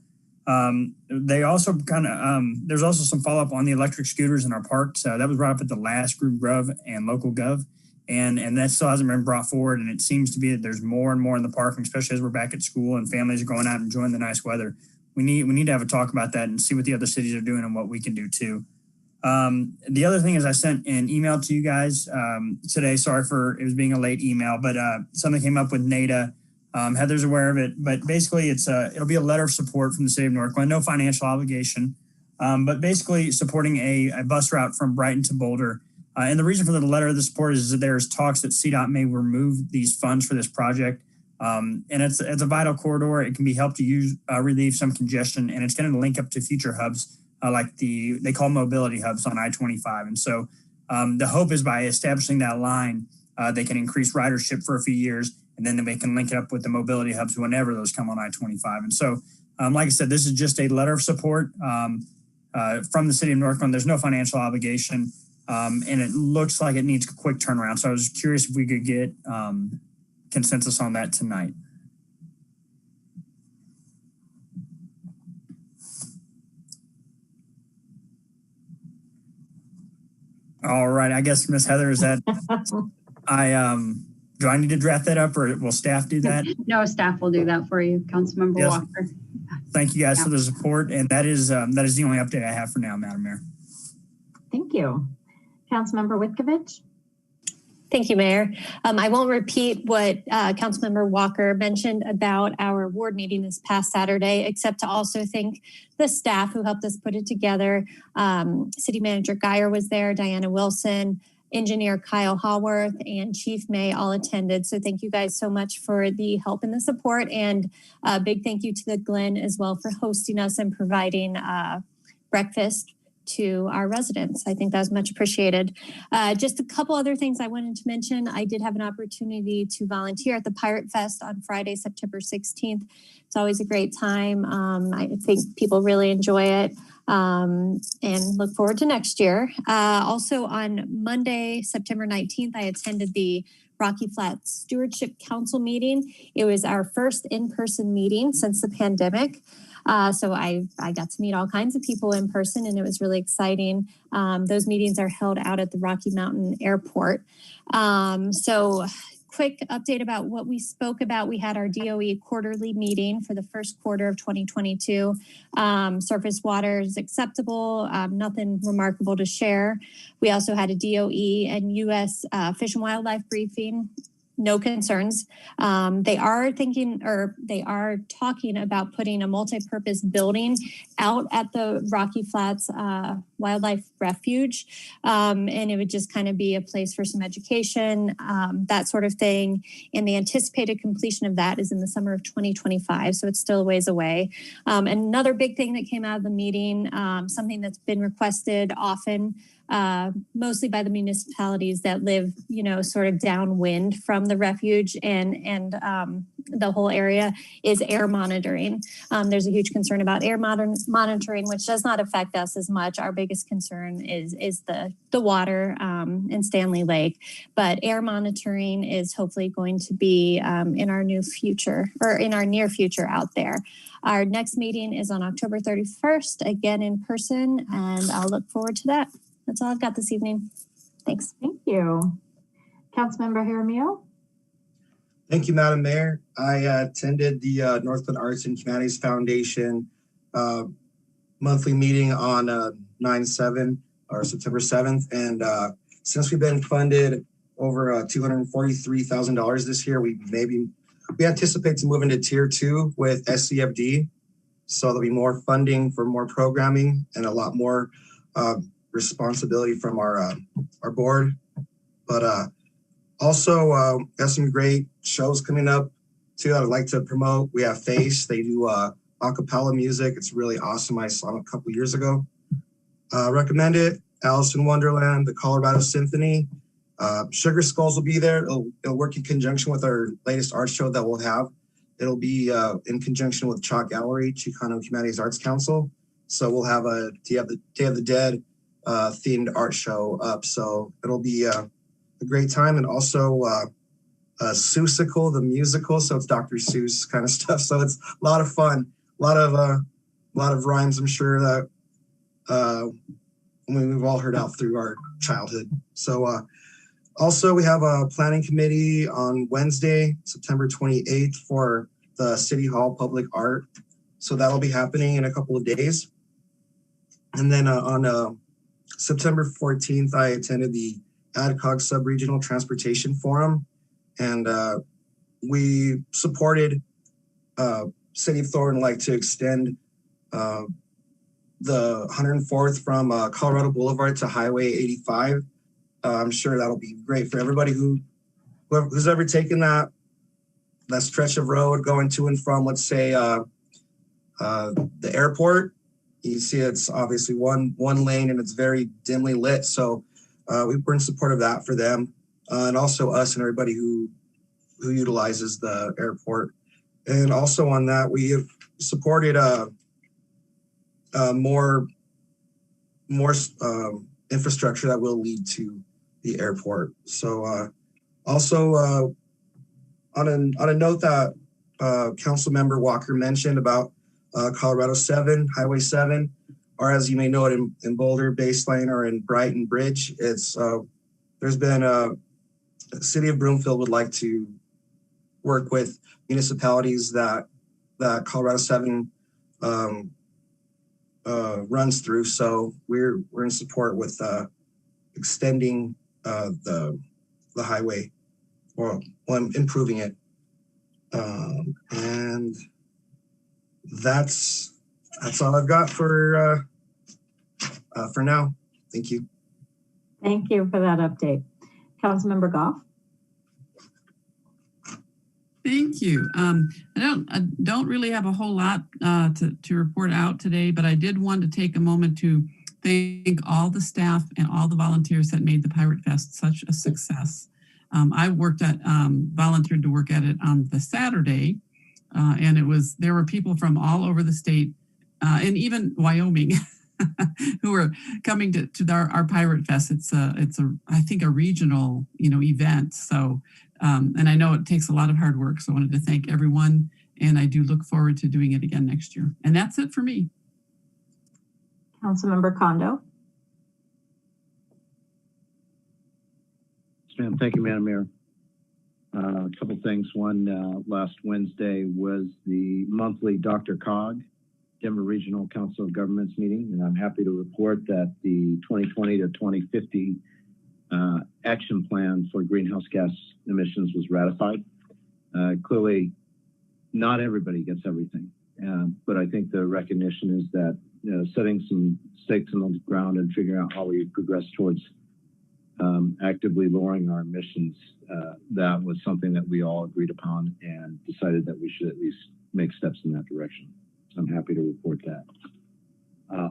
They also kind of, there's also some follow-up on the electric scooters in our parks. That was brought up at the last group Gov and local Gov. And that still hasn't been brought forward. And it seems to be that there's more and more in the park, and especially as we're back at school and families are going out and enjoying the nice weather. We need to have a talk about that and see what the other cities are doing and what we can do too. The other thing is I sent an email to you guys today. Sorry for it was being a late email, but something came up with NADA. Heather's aware of it, but basically it'll be a letter of support from the city of North Glen, no financial obligation, but basically supporting a bus route from Brighton to Boulder. And the reason for the letter of support is that there's talks that CDOT may remove these funds for this project. And it's a vital corridor. It can be helped to relieve some congestion, and it's going to link up to future hubs like they call mobility hubs on I-25. And so the hope is by establishing that line, they can increase ridership for a few years, and then they can link it up with the mobility hubs whenever those come on I-25. And so, like I said, this is just a letter of support from the city of North Glen. There's no financial obligation, and it looks like it needs a quick turnaround. So I was curious if we could get consensus on that tonight. All right, I guess Miss Heather, is that do I need to draft that up, or will staff do that? No, staff will do that for you, Councilmember Walker. Thank you guys for the support, and that is the only update I have for now, Madam Mayor. Thank you. Councilmember Witkovich. Thank you, Mayor. I won't repeat what Councilmember Walker mentioned about our ward meeting this past Saturday, except to also thank the staff who helped us put it together. City Manager Geyer was there, Diana Wilson, Engineer Kyle Haworth, and Chief May all attended. So thank you guys so much for the help and the support. And a big thank you to the Glen as well for hosting us and providing breakfast to our residents. I think that was much appreciated. Just a couple other things I wanted to mention. I did have an opportunity to volunteer at the Pirate Fest on Friday, September 16th. It's always a great time. I think people really enjoy it and look forward to next year. Also on Monday, September 19th, I attended the Rocky Flats Stewardship Council meeting. It was our first in-person meeting since the pandemic. So I got to meet all kinds of people in person, and it was really exciting. Those meetings are held out at the Rocky Mountain Airport. So quick update about what we spoke about. We had our DOE quarterly meeting for the first quarter of 2022. Surface water is acceptable, nothing remarkable to share. We also had a DOE and U.S. Fish and Wildlife briefing. No concerns. They are talking about putting a multi-purpose building out at the Rocky Flats Wildlife Refuge. And it would just kind of be a place for some education, that sort of thing. And the anticipated completion of that is in the summer of 2025. So it's still a ways away. Another big thing that came out of the meeting, something that's been requested often, mostly by the municipalities that live, sort of downwind from the refuge and the whole area, is air monitoring. There's a huge concern about air monitoring, which does not affect us as much. Our biggest concern is the water in Stanley Lake, but air monitoring is hopefully going to be in our near future out there. Our next meeting is on October 31st, again in person, and I'll look forward to that. That's all I've got this evening. Thanks. Thank you. Councilmember Jaramillo. Thank you, Madam Mayor. I attended the Northland Arts and Humanities Foundation monthly meeting on 9/7 or September 7th. And since we've been funded over $243,000 this year, we anticipate to move into tier 2 with SCFD. So there'll be more funding for more programming and a lot more responsibility from our board. But also got some great shows coming up too that I'd like to promote. We have Face. They do a cappella music. It's really awesome. I saw them a couple years ago. Recommend it. Alice in Wonderland, the Colorado Symphony. Sugar Skulls will be there. It'll work in conjunction with our latest art show that we'll have. It'll be in conjunction with Chalk Gallery, Chicano Humanities Arts Council. So we'll have a Day of the Dead themed art show up. So it'll be a great time. And also Seussical, the musical. So it's Dr. Seuss kind of stuff. So it's a lot of fun, a lot of rhymes, I'm sure that we've all heard out through our childhood. So also we have a planning committee on Wednesday, September 28th for the City Hall Public Art. So that'll be happening in a couple of days. And then on September 14th, I attended the ADCOG Sub-Regional Transportation Forum, and we supported City of Thornton like to extend the 104th from Colorado Boulevard to Highway 85. I'm sure that'll be great for everybody who's ever taken that stretch of road going to and from, let's say, the airport. You see it's obviously one lane and it's very dimly lit. So we're in support of that for them, and also us and everybody who utilizes the airport. And also on that, we have supported more infrastructure that will lead to the airport. So also on a note that Councilmember Walker mentioned about Colorado 7, Highway 7, or as you may know it in Boulder, Baseline, or in Brighton Bridge. It's there's been the City of Broomfield would like to work with municipalities that Colorado 7 runs through. So we're in support with extending the highway or improving it. And that's all I've got for now. Thank you. Thank you for that update. Councilmember Goff. Thank you. I don't really have a whole lot to report out today, but I did want to take a moment to thank all the staff and all the volunteers that made the Pirate Fest such a success. I volunteered to work at it on the Saturday, and there were people from all over the state and even Wyoming who were coming to our Pirate Fest. It's I think a regional event. So and I know it takes a lot of hard work. So I wanted to thank everyone, and I do look forward to doing it again next year. And that's it for me. Councilmember Kondo. Ma'am, thank you, Madam Mayor. A couple things. One, last Wednesday was the monthly Dr. Cog, Denver Regional Council of Governments meeting, and I'm happy to report that the 2020 to 2050 action plan for greenhouse gas emissions was ratified. Clearly, not everybody gets everything, but I think the recognition is that setting some stakes in the ground and figuring out how we progress towards actively lowering our emissions, that was something that we all agreed upon and decided that we should at least make steps in that direction. So I'm happy to report that.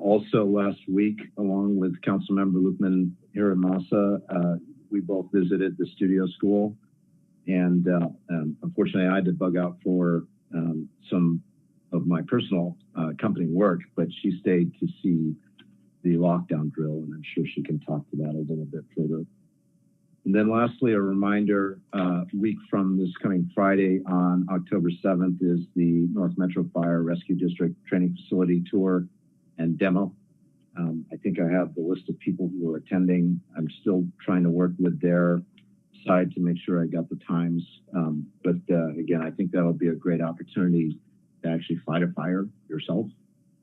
Also last week, along with Councilmember Lukman Hiramasa, we both visited the studio school, and unfortunately I had to bug out for some of my personal company work, but she stayed to see the lockdown drill, and I'm sure she can talk to that a little bit further. And then lastly, a reminder, a week from this coming Friday on October 7th is the North Metro Fire Rescue District Training Facility Tour and Demo. I think I have the list of people who are attending. I'm still trying to work with their side to make sure I got the times. But again, I think that'll be a great opportunity to actually fight a fire yourself.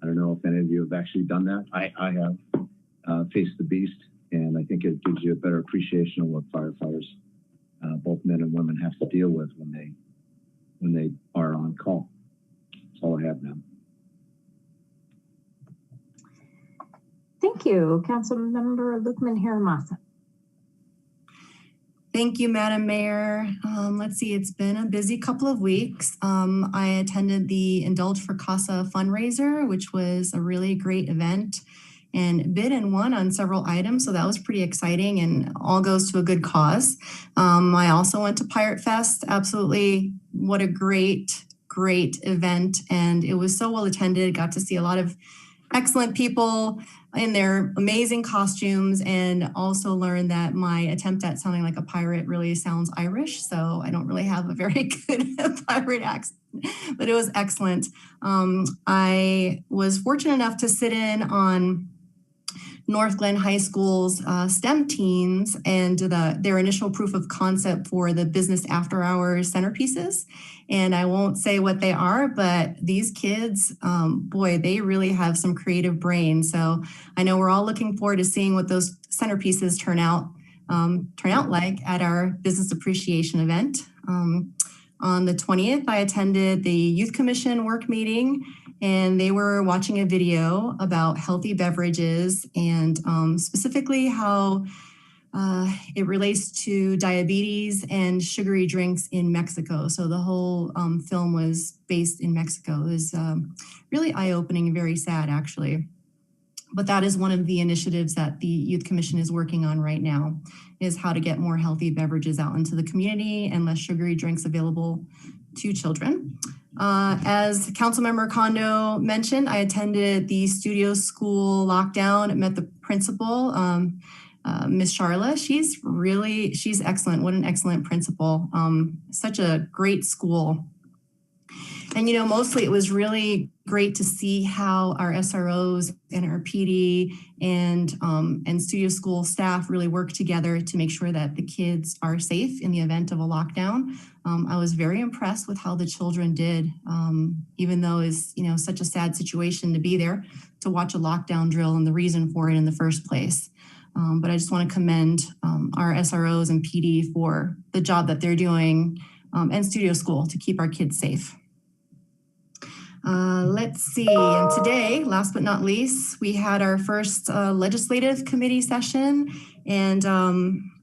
I don't know if any of you have actually done that. I have faced the beast, and I think it gives you a better appreciation of what firefighters, both men and women, have to deal with when they are on call. That's all I have now. Thank you. Councilmember Lukman Hiramasa. Thank you, Madam Mayor. Let's see, it's been a busy couple of weeks. I attended the Indulge for CASA fundraiser, which was a really great event, and bid and won on several items. So that was pretty exciting and all goes to a good cause. I also went to Pirate Fest. Absolutely. What a great event. And it was so well attended. Got to see a lot of excellent people in their amazing costumes, and also learned that my attempt at sounding like a pirate really sounds Irish. So I don't really have a very good pirate accent, but it was excellent. I was fortunate enough to sit in on North Glen High School's STEM teams and their initial proof of concept for the business after hours centerpieces. And I won't say what they are, but these kids, boy, they really have some creative brains. So I know we're all looking forward to seeing what those centerpieces turn out like at our business appreciation event. On the 20th, I attended the Youth Commission work meeting, and they were watching a video about healthy beverages and specifically how it relates to diabetes and sugary drinks in Mexico. So the whole film was based in Mexico. It was really eye-opening and very sad, actually. But that is one of the initiatives that the Youth Commission is working on right now, is how to get more healthy beverages out into the community and less sugary drinks available to children. As Councilmember Kondo mentioned, I attended the studio school lockdown, met the principal, Miss Charla. She's excellent. What an excellent principal. Such a great school. And, mostly it was really great to see how our SROs and our PD and studio school staff really work together to make sure that the kids are safe in the event of a lockdown. I was very impressed with how the children did, even though it's, such a sad situation to be there to watch a lockdown drill and the reason for it in the first place. But I just want to commend our SROs and PD for the job that they're doing and studio school to keep our kids safe. Let's see, and today, last but not least, we had our first legislative committee session, and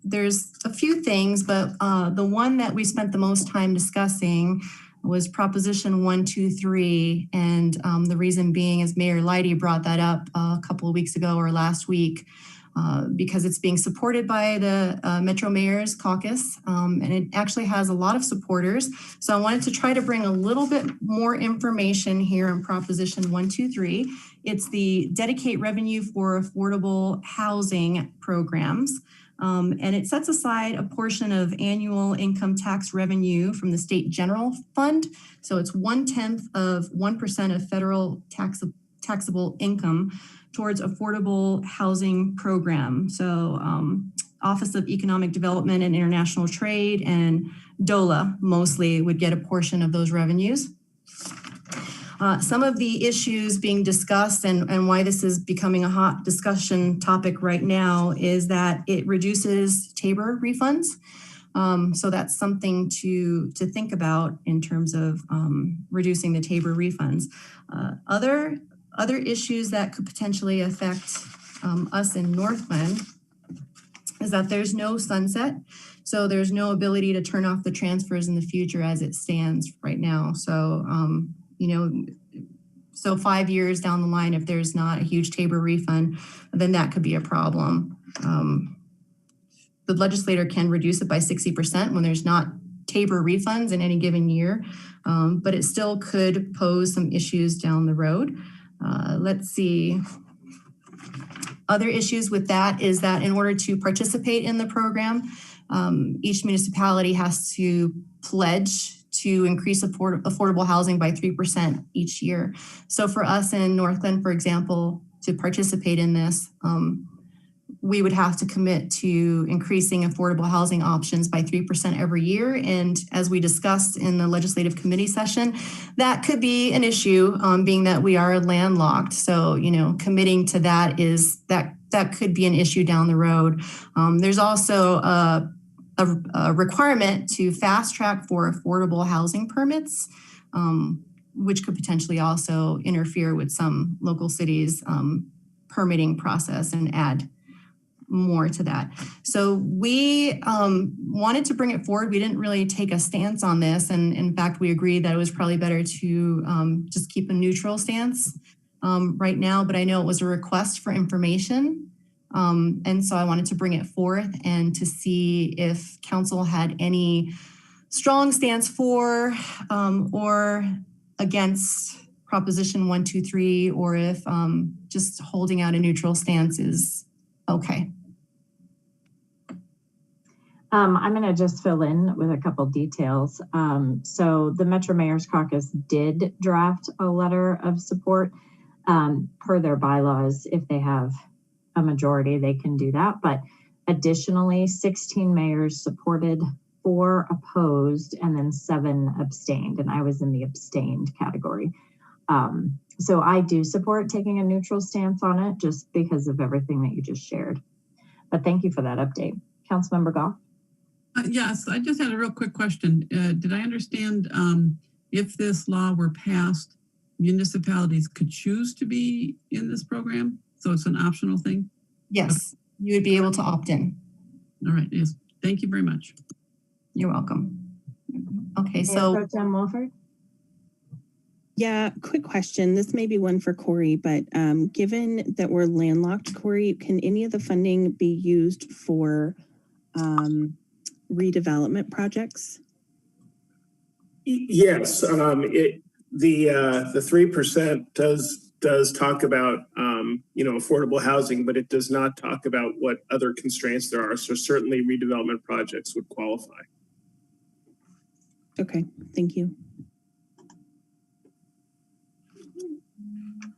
there's a few things, but the one that we spent the most time discussing was Proposition 123, and the reason being is Mayor Leidy brought that up a couple of weeks ago or last week, because it's being supported by the Metro Mayor's Caucus, and it actually has a lot of supporters. So I wanted to try to bring a little bit more information here on Proposition 123. It's the Dedicate Revenue for Affordable Housing Programs. And it sets aside a portion of annual income tax revenue from the state general fund. So it's 1/10 of 1% of federal taxable income towards affordable housing program. So Office of Economic Development and International Trade and DOLA mostly would get a portion of those revenues. Some of the issues being discussed and why this is becoming a hot discussion topic right now is that it reduces TABOR refunds. So that's something to think about in terms of reducing the TABOR refunds. Other issues that could potentially affect us in Northland is that there's no sunset. So there's no ability to turn off the transfers in the future as it stands right now. So, so 5 years down the line, if there's not a huge TABOR refund, then that could be a problem. The legislator can reduce it by 60% when there's not TABOR refunds in any given year, but it still could pose some issues down the road. Let's see. Other issues with that is that in order to participate in the program, each municipality has to pledge to increase affordable housing by 3% each year. So for us in Northland, for example, to participate in this, we would have to commit to increasing affordable housing options by 3% every year. And as we discussed in the legislative committee session, that could be an issue, being that we are landlocked. So, committing to that that could be an issue down the road. There's also a requirement to fast track for affordable housing permits, which could potentially also interfere with some local cities' permitting process and add more to that. So we wanted to bring it forward. We didn't really take a stance on this. And in fact, we agreed that it was probably better to just keep a neutral stance right now. But I know it was a request for information. And so I wanted to bring it forth and to see if council had any strong stance for or against Proposition 123, or if just holding out a neutral stance is okay. I'm going to just fill in with a couple details. So the Metro Mayor's Caucus did draft a letter of support per their bylaws. If they have a majority, they can do that. But additionally, 16 mayors supported, 4 opposed, and then 7 abstained. And I was in the abstained category. So I do support taking a neutral stance on it just because of everything that you just shared. But thank you for that update. Councilmember Goff? Yes, I just had a real quick question. Did I understand if this law were passed, municipalities could choose to be in this program? So it's an optional thing? Yes, you would be able to opt in. All right, yes. Thank you very much. You're welcome. Okay, so Pro Tem Wolford? Yeah, quick question. This may be one for Corey, but given that we're landlocked, Corey, can any of the funding be used for redevelopment projects? Yes, the 3% does talk about affordable housing, but it does not talk about what other constraints there are. So certainly redevelopment projects would qualify. Okay, thank you.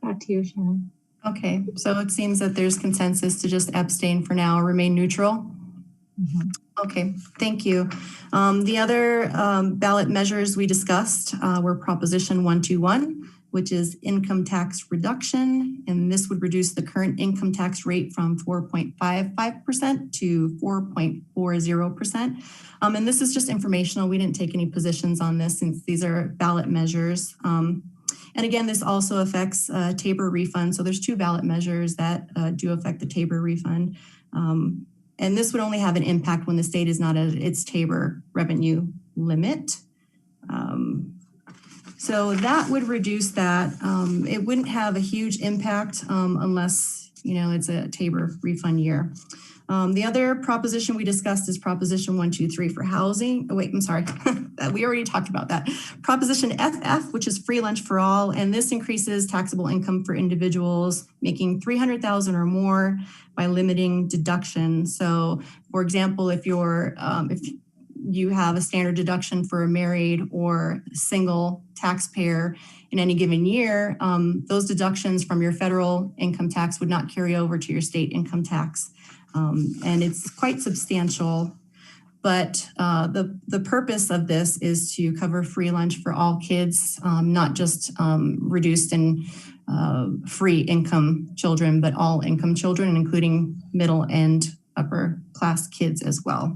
Back to you, Shannon. okay, so it seems that there's consensus to just abstain for now or remain neutral. Mm-hmm. Okay, thank you. The other ballot measures we discussed were Proposition 121, which is income tax reduction. And this would reduce the current income tax rate from 4.55% to 4.40%. And this is just informational. We didn't take any positions on this since these are ballot measures. And again, this also affects Tabor refund. So there's 2 ballot measures that do affect the Tabor refund. And this would only have an impact when the state is not at its Tabor revenue limit. So that would reduce that. It wouldn't have a huge impact unless, it's a Tabor refund year. The other proposition we discussed is Proposition 123 for housing. Oh, wait, I'm sorry. We already talked about that. Proposition FF, which is free lunch for all. And this increases taxable income for individuals making $300,000 or more by limiting deductions. So for example, if you have a standard deduction for a married or single taxpayer in any given year, those deductions from your federal income tax would not carry over to your state income tax. And it's quite substantial, but the purpose of this is to cover free lunch for all kids, not just reduced and free income children, but all income children, including middle and upper class kids as well.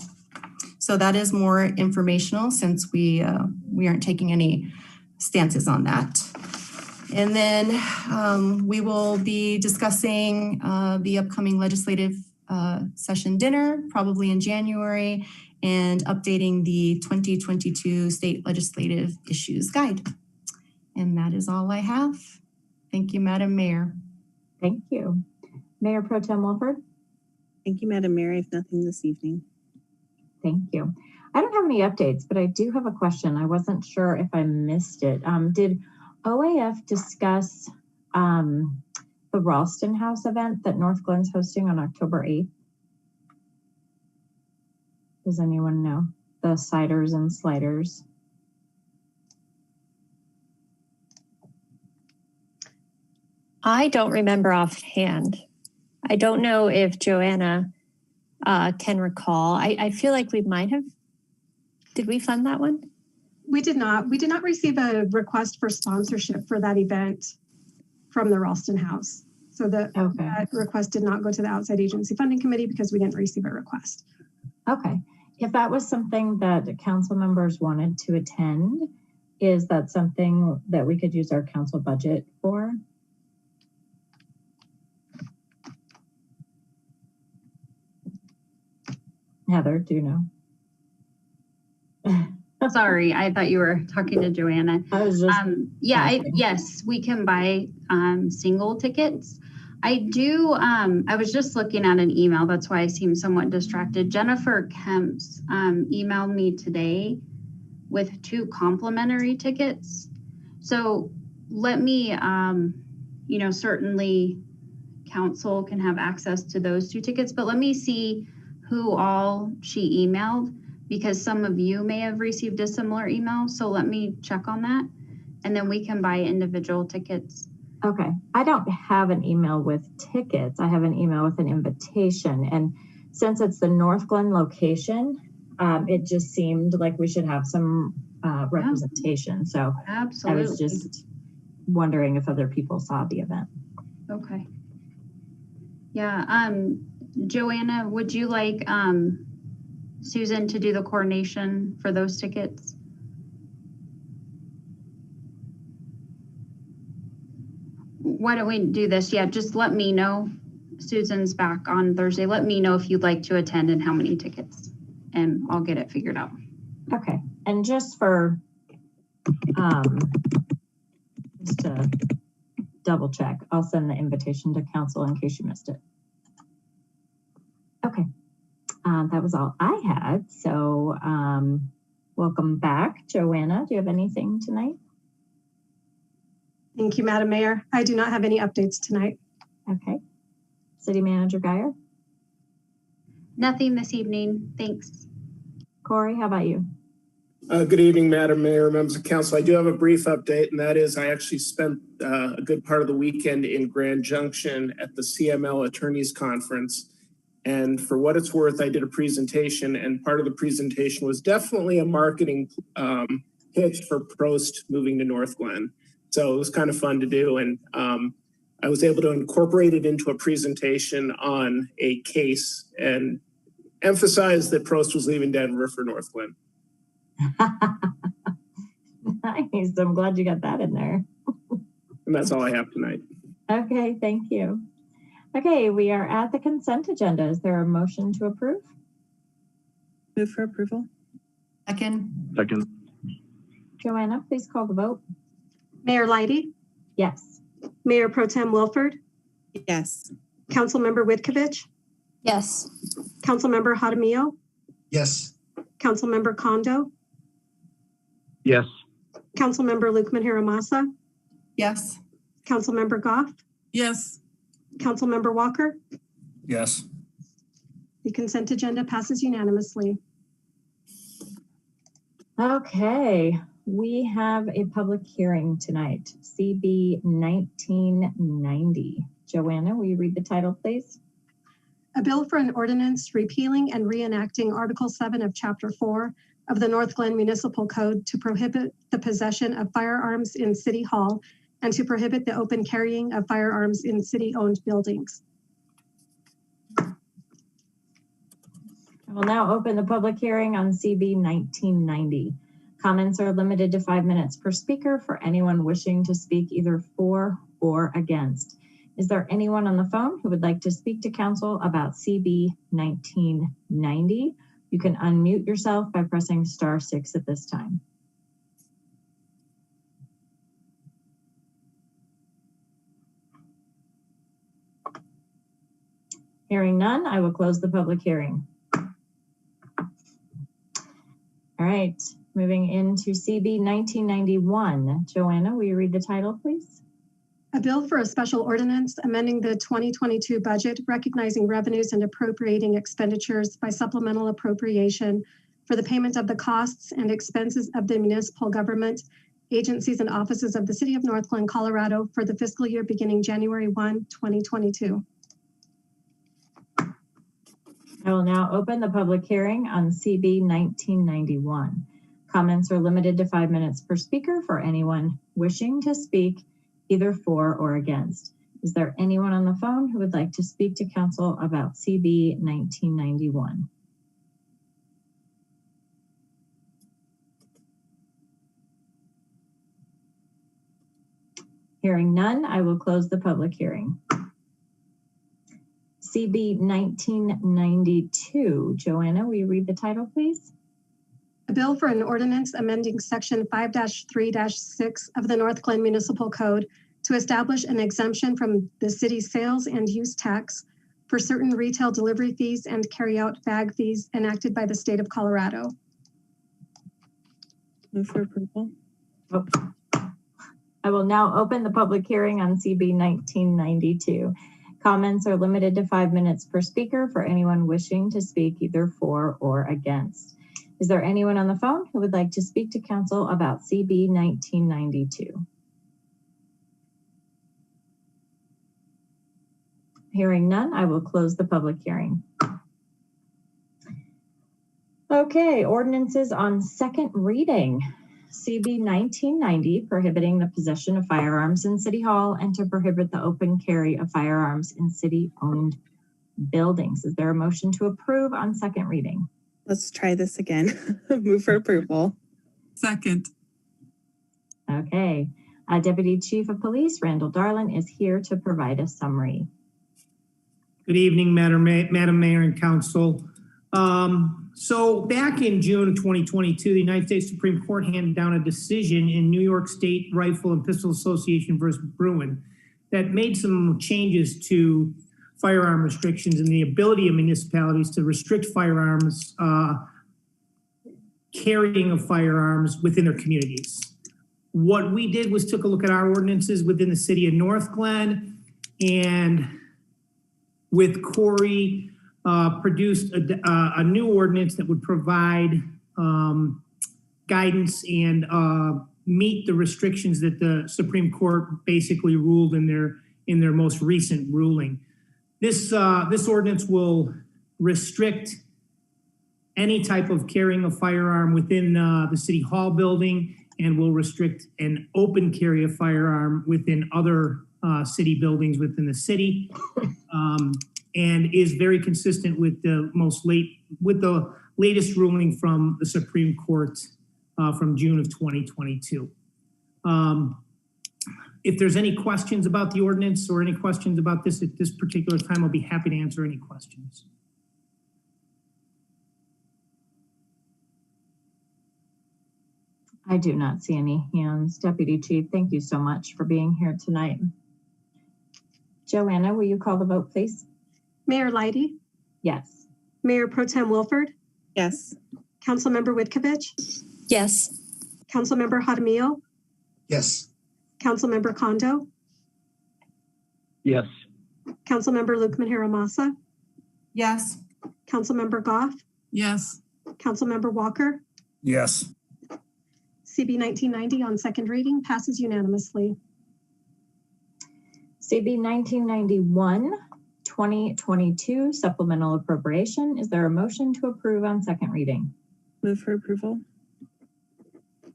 So that is more informational since we aren't taking any stances on that. And then we will be discussing the upcoming legislative session dinner, probably in January, and updating the 2022 State Legislative Issues Guide. And that is all I have. Thank you, Madam Mayor. Thank you. Mayor Pro Tem Wolford. Thank you, Madam Mayor. I have nothing this evening. Thank you. I don't have any updates, but I do have a question. I wasn't sure if I missed it. Did OAF discuss the Ralston House event that North Glen's hosting on October 8th? Does anyone know? The ciders and sliders. I don't remember offhand. I don't know if Joanna can recall. I feel like we might have. Did we fund that one? We did not. We did not receive a request for sponsorship for that event from the Ralston House. So that request did not go to the Outside Agency Funding Committee because we didn't receive a request. Okay. If that was something that council members wanted to attend, is that something that we could use our council budget for? Heather, do you know? Sorry, I thought you were talking to Joanna. I was just yes, we can buy single tickets. I do, I was just looking at an email, that's why I seem somewhat distracted. Jennifer Kemps emailed me today with 2 complimentary tickets. So let me, certainly council can have access to those 2 tickets, but let me see who all she emailed, because some of you may have received a similar email. So let me check on that, and then we can buy individual tickets. Okay. I don't have an email with tickets. I have an email with an invitation. And since it's the North Glen location, it just seemed like we should have some representation. So absolutely. I was just wondering if other people saw the event. Okay. Yeah. Joanna, would you like Susan to do the coordination for those tickets? Why don't we do this? Yeah, just let me know. Susan's back on Thursday. Let me know if you'd like to attend and how many tickets, and I'll get it figured out. Okay. And just for, just to double check, I'll send the invitation to council in case you missed it. Okay. That was all I had. So welcome back. Joanna, do you have anything tonight? Thank you, Madam Mayor. I do not have any updates tonight. Okay. City Manager Geyer? Nothing this evening. Thanks. Corey, how about you? Good evening, Madam Mayor, members of council. I do have a brief update, and that is I actually spent a good part of the weekend in Grand Junction at the CML Attorneys Conference. And for what it's worth, I did a presentation, and part of the presentation was definitely a marketing pitch for Prost moving to North Glen. So it was kind of fun to do. And I was able to incorporate it into a presentation on a case and emphasize that Prost was leaving Denver for North Glen. Nice. I'm glad you got that in there. And that's all I have tonight. Okay, thank you. Okay, we are at the consent agenda. Is there a motion to approve? Move for approval. Second. Second. Joanna, please call the vote. Mayor Lighty, Yes. Mayor Pro Tem Wilford, Yes. Councilmember Whitkovich, Yes. Councilmember Jaramillo, Yes. Councilmember Kondo, Yes. Councilmember Lukeman Hiramasa, Yes. Councilmember Goff, Yes. Councilmember Walker. Yes. The consent agenda passes unanimously. Okay, we have a public hearing tonight, CB 1990. Joanna, will you read the title, please? A bill for an ordinance repealing and reenacting Article 7 of Chapter 4 of the North Glen Municipal Code to prohibit the possession of firearms in City Hall and to prohibit the open carrying of firearms in city-owned buildings. I will now open the public hearing on CB 1990. Comments are limited to 5 minutes per speaker for anyone wishing to speak either for or against. Is there anyone on the phone who would like to speak to council about CB 1990? You can unmute yourself by pressing *6 at this time. Hearing none, I will close the public hearing. All right, moving into CB 1991. Joanna, will you read the title, please? A bill for a special ordinance amending the 2022 budget, recognizing revenues and appropriating expenditures by supplemental appropriation for the payment of the costs and expenses of the municipal government, agencies, and offices of the City of North Glen, Colorado for the fiscal year beginning January 1, 2022. I will now open the public hearing on CB 1991. Comments are limited to 5 minutes per speaker for anyone wishing to speak either for or against. Is there anyone on the phone who would like to speak to council about CB 1991? Hearing none, I will close the public hearing. CB 1992. Joanna, will you read the title, please? A bill for an ordinance amending Section 5-3-6 of the North Glen Municipal Code to establish an exemption from the city's sales and use tax for certain retail delivery fees and carryout bag fees enacted by the state of Colorado. Move for approval. Oh. I will now open the public hearing on CB 1992. Comments are limited to 5 minutes per speaker for anyone wishing to speak either for or against. Is there anyone on the phone who would like to speak to council about CB 1992? Hearing none, I will close the public hearing. Okay, ordinances on second reading. CB 1990, prohibiting the possession of firearms in City Hall and to prohibit the open carry of firearms in city-owned buildings. Is there a motion to approve on second reading? Let's try this again. Move for approval. Second. Okay. Deputy Chief of Police Randall Darlin is here to provide a summary. Good evening, Madam Mayor and Council. So back in June of 2022, the United States Supreme Court handed down a decision in New York State Rifle and Pistol Association versus Bruin that made some changes to firearm restrictions and the ability of municipalities to restrict firearms, carrying of firearms within their communities. What we did was took a look at our ordinances within the city of North Glen, and with Corey, produced a new ordinance that would provide guidance and meet the restrictions that the Supreme Court basically ruled in their most recent ruling. This ordinance will restrict any type of carrying a firearm within the City Hall building, and will restrict an open carry of firearm within other city buildings within the city. And is very consistent with the latest ruling from the Supreme Court from June of 2022. if there's any questions about the ordinance or any questions about this at this particular time, I'll be happy to answer any questions. I do not see any hands. Deputy Chief, thank you so much for being here tonight. Joanna, will you call the vote, please? Mayor Leidy? Yes. Mayor Pro Tem Wilford? Yes. Councilmember Witkovich? Yes. Councilmember Jaramillo? Yes. Councilmember Kondo? Yes. Councilmember Lukman Haramasa? Yes. Councilmember Goff? Yes. Councilmember Walker? Yes. CB 1990 on second reading passes unanimously. CB 1991, 2022 supplemental appropriation. Is there a motion to approve on second reading? Move for approval.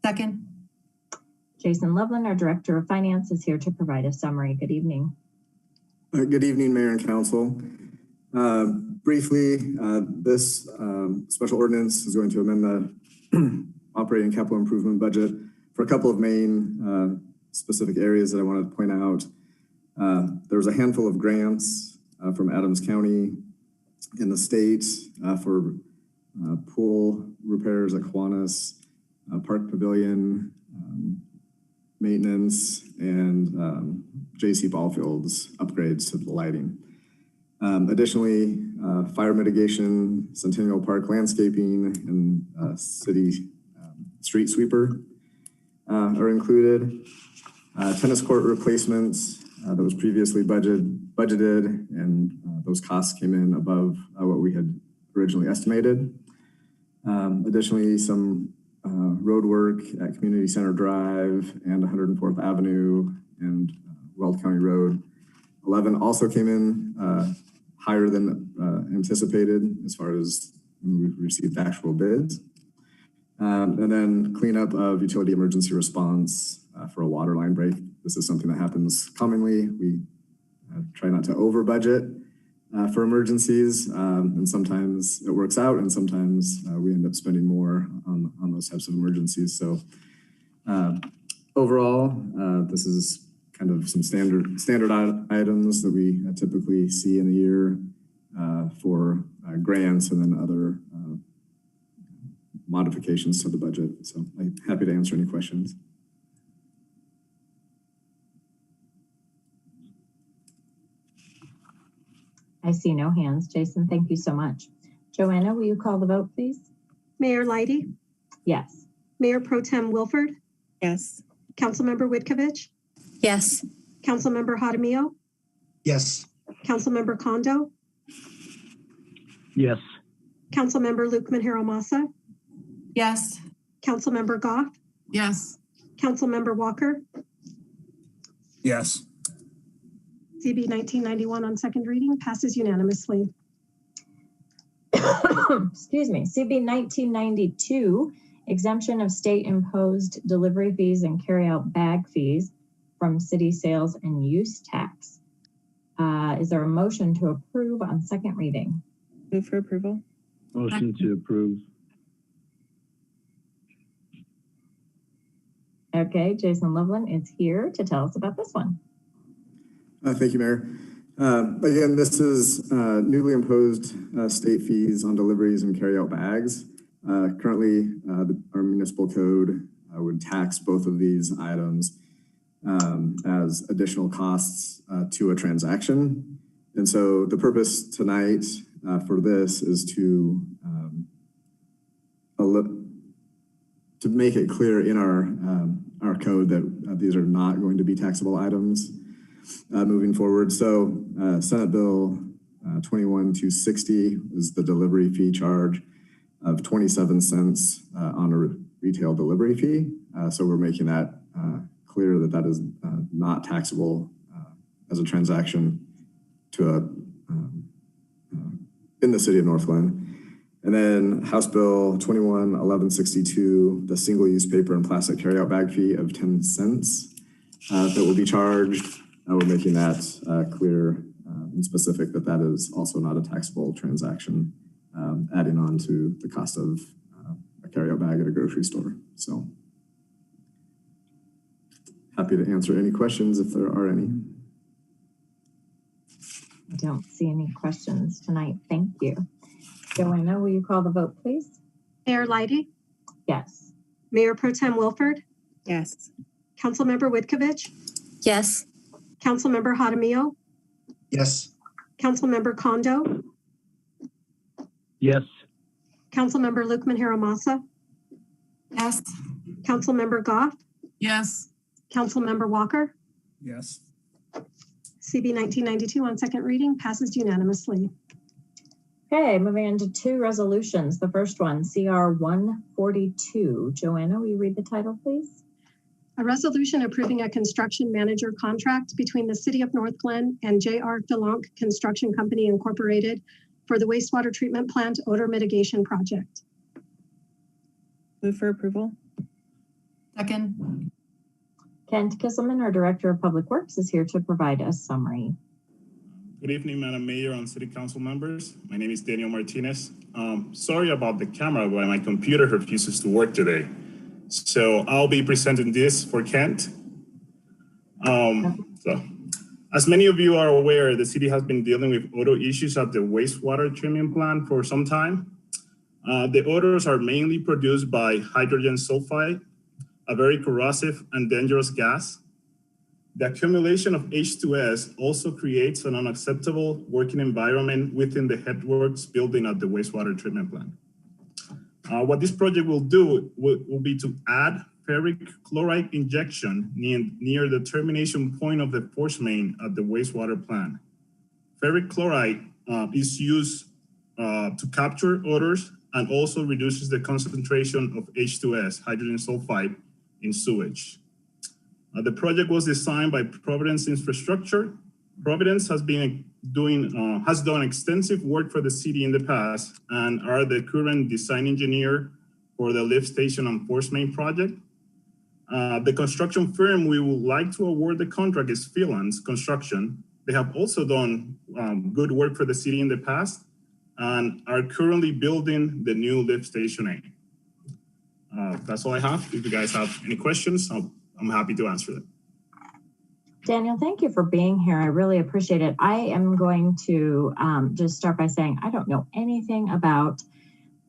Second. Jason Loveland, our Director of Finance, is here to provide a summary. Good evening. Good evening, Mayor and Council. Briefly, this special ordinance is going to amend the operating capital improvement budget for a couple of main specific areas that I wanted to point out. There was a handful of grants from Adams County in the state for pool repairs at Kiwanis, Park Pavilion, maintenance, and JC Ballfield's upgrades to the lighting. Additionally, fire mitigation, Centennial Park landscaping, and city street sweeper are included. Tennis court replacements that was previously budgeted, and those costs came in above what we had originally estimated. Additionally, some road work at Community Center Drive and 104th Avenue and Weld County Road 11 also came in higher than anticipated as far as when we received actual bids. And then cleanup of utility emergency response for a water line break. This is something that happens commonly. We try not to over budget for emergencies, and sometimes it works out, and sometimes we end up spending more on those types of emergencies. So overall, this is kind of some standard items that we typically see in a year for grants and then other modifications to the budget. So I'm happy to answer any questions. I see no hands. Jason, thank you so much. Joanna, will you call the vote, please? Mayor Leidy? Yes. Mayor Pro Tem Wilford? Yes. Councilmember Witkovich? Yes. Councilmember Jaramillo? Yes. Councilmember Kondo? Yes. Councilmember Lukman Haramasa? Yes. Councilmember Goff? Yes. Councilmember Walker? Yes. CB 1991 on second reading passes unanimously. Excuse me. CB 1992, exemption of state-imposed delivery fees and carry-out bag fees from city sales and use tax. Is there a motion to approve on second reading? Move for approval. Motion to approve. Okay, Jason Loveland is here to tell us about this one. Thank you, Mayor. Again, this is newly imposed state fees on deliveries and carry-out bags. Currently, our municipal code would tax both of these items as additional costs to a transaction. And so the purpose tonight for this is to make it clear in our code that these are not going to be taxable items moving forward. So Senate Bill 21260 is the delivery fee charge of 27 cents on a retail delivery fee. So we're making that clear that that is not taxable as a transaction to in the city of North Glen. And then House Bill 211162, the single-use paper and plastic carryout bag fee of 10 cents that will be charged. We're making that clear and specific that that is also not a taxable transaction, adding on to the cost of a carryout bag at a grocery store. So happy to answer any questions if there are any. I don't see any questions tonight. Thank you. Joanna, will you call the vote, please? Mayor Leidy? Yes. Mayor Pro Tem Wilford? Yes. Councilmember Whitkovich? Yes. Councilmember Jaramillo? Yes. Councilmember Kondo? Yes. Councilmember Lukman Haramasa? Yes. Councilmember Goff? Yes. Councilmember Walker? Yes. CB 1992 on second reading passes unanimously. Okay, moving into two resolutions. The first one, CR 142. Joanna, will you read the title, please? A resolution approving a construction manager contract between the City of North Glen and J.R. Philonk Construction Company Incorporated for the wastewater treatment plant odor mitigation project. Move for approval. Second. Kent Kisselman, our Director of Public Works, is here to provide a summary. Good evening, Madam Mayor and City Council members. My name is Daniel Martinez. Sorry about the camera, but my computer refuses to work today. So I'll be presenting this for Kent. So, as many of you are aware, the city has been dealing with odor issues at the wastewater treatment plant for some time. The odors are mainly produced by hydrogen sulfide, a very corrosive and dangerous gas. The accumulation of H2S also creates an unacceptable working environment within the headworks building at the wastewater treatment plant. What this project will do will be to add ferric chloride injection near the termination point of the force main at the wastewater plant. Ferric chloride is used to capture odors and also reduces the concentration of H2S, hydrogen sulfide, in sewage. The project was designed by Providence Infrastructure. Providence has done extensive work for the city in the past and are the current design engineer for the lift station and force main project. The construction firm we would like to award the contract is Freelance Construction. They have also done good work for the city in the past and are currently building the new lift station A. That's all I have. If you guys have any questions, I'm happy to answer them. Daniel, thank you for being here. I really appreciate it. I am going to just start by saying I don't know anything about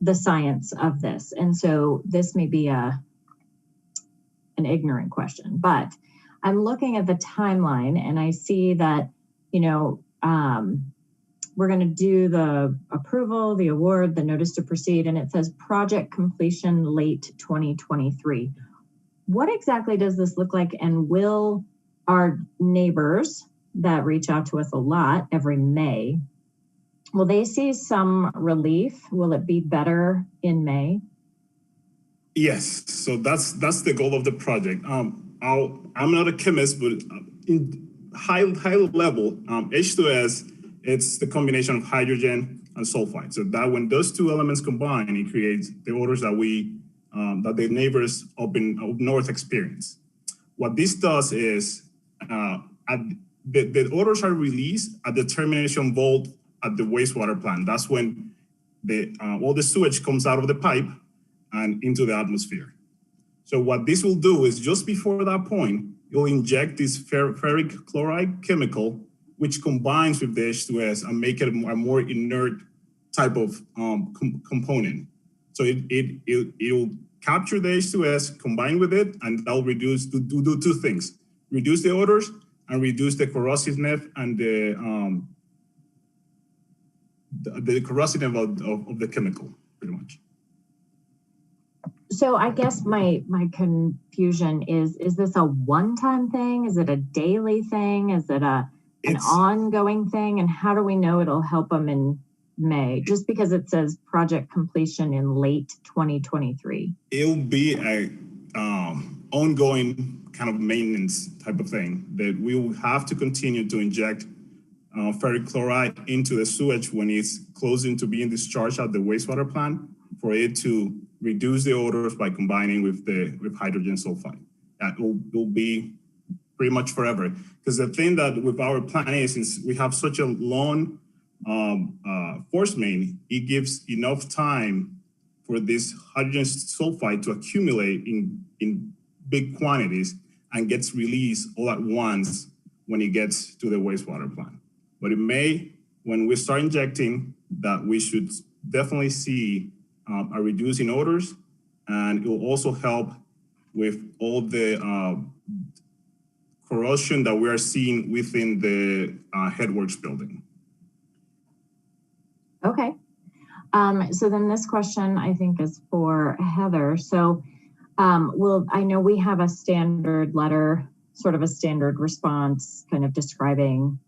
the science of this. And so this may be an ignorant question, but I'm looking at the timeline and I see that, we're going to do the approval, the award, the notice to proceed, and it says project completion late 2023. What exactly does this look like, and will our neighbors that reach out to us a lot every May, will they see some relief? Will it be better in May? Yes, so that's the goal of the project. I'm not a chemist, but in high level, H2S, it's the combination of hydrogen and sulfide. So that when those two elements combine, it creates the odors that that the neighbors up north experience. What this does is the odors are released at the termination vault at the wastewater plant. That's when all the sewage comes out of the pipe and into the atmosphere. So what this will do is just before that point, you'll inject this ferric chloride chemical, which combines with the H2S and make it a more inert type of component. So it'll capture the H2S, combine with it, and that'll do two things: reduce the odors and reduce the corrosiveness and the corrosiveness of the chemical, pretty much. So I guess my confusion is this a one-time thing? Is it a daily thing? Is it an ongoing thing? And how do we know it'll help them in May? Just because it says project completion in late 2023. It'll be a ongoing kind of maintenance type of thing that we will have to continue to inject ferric chloride into the sewage when it's closing to being discharged at the wastewater plant for it to reduce the odors by combining with hydrogen sulfide. That will be pretty much forever. Because the thing that with our plant is, since we have such a long force main, it gives enough time for this hydrogen sulfide to accumulate in big quantities and gets released all at once when it gets to the wastewater plant. But it may, when we start injecting, that we should definitely see a reduce in odors, and it will also help with all the corrosion that we are seeing within the headworks building. Okay. So then this question I think is for Heather. So I know we have a standard letter, sort of a standard response, kind of describing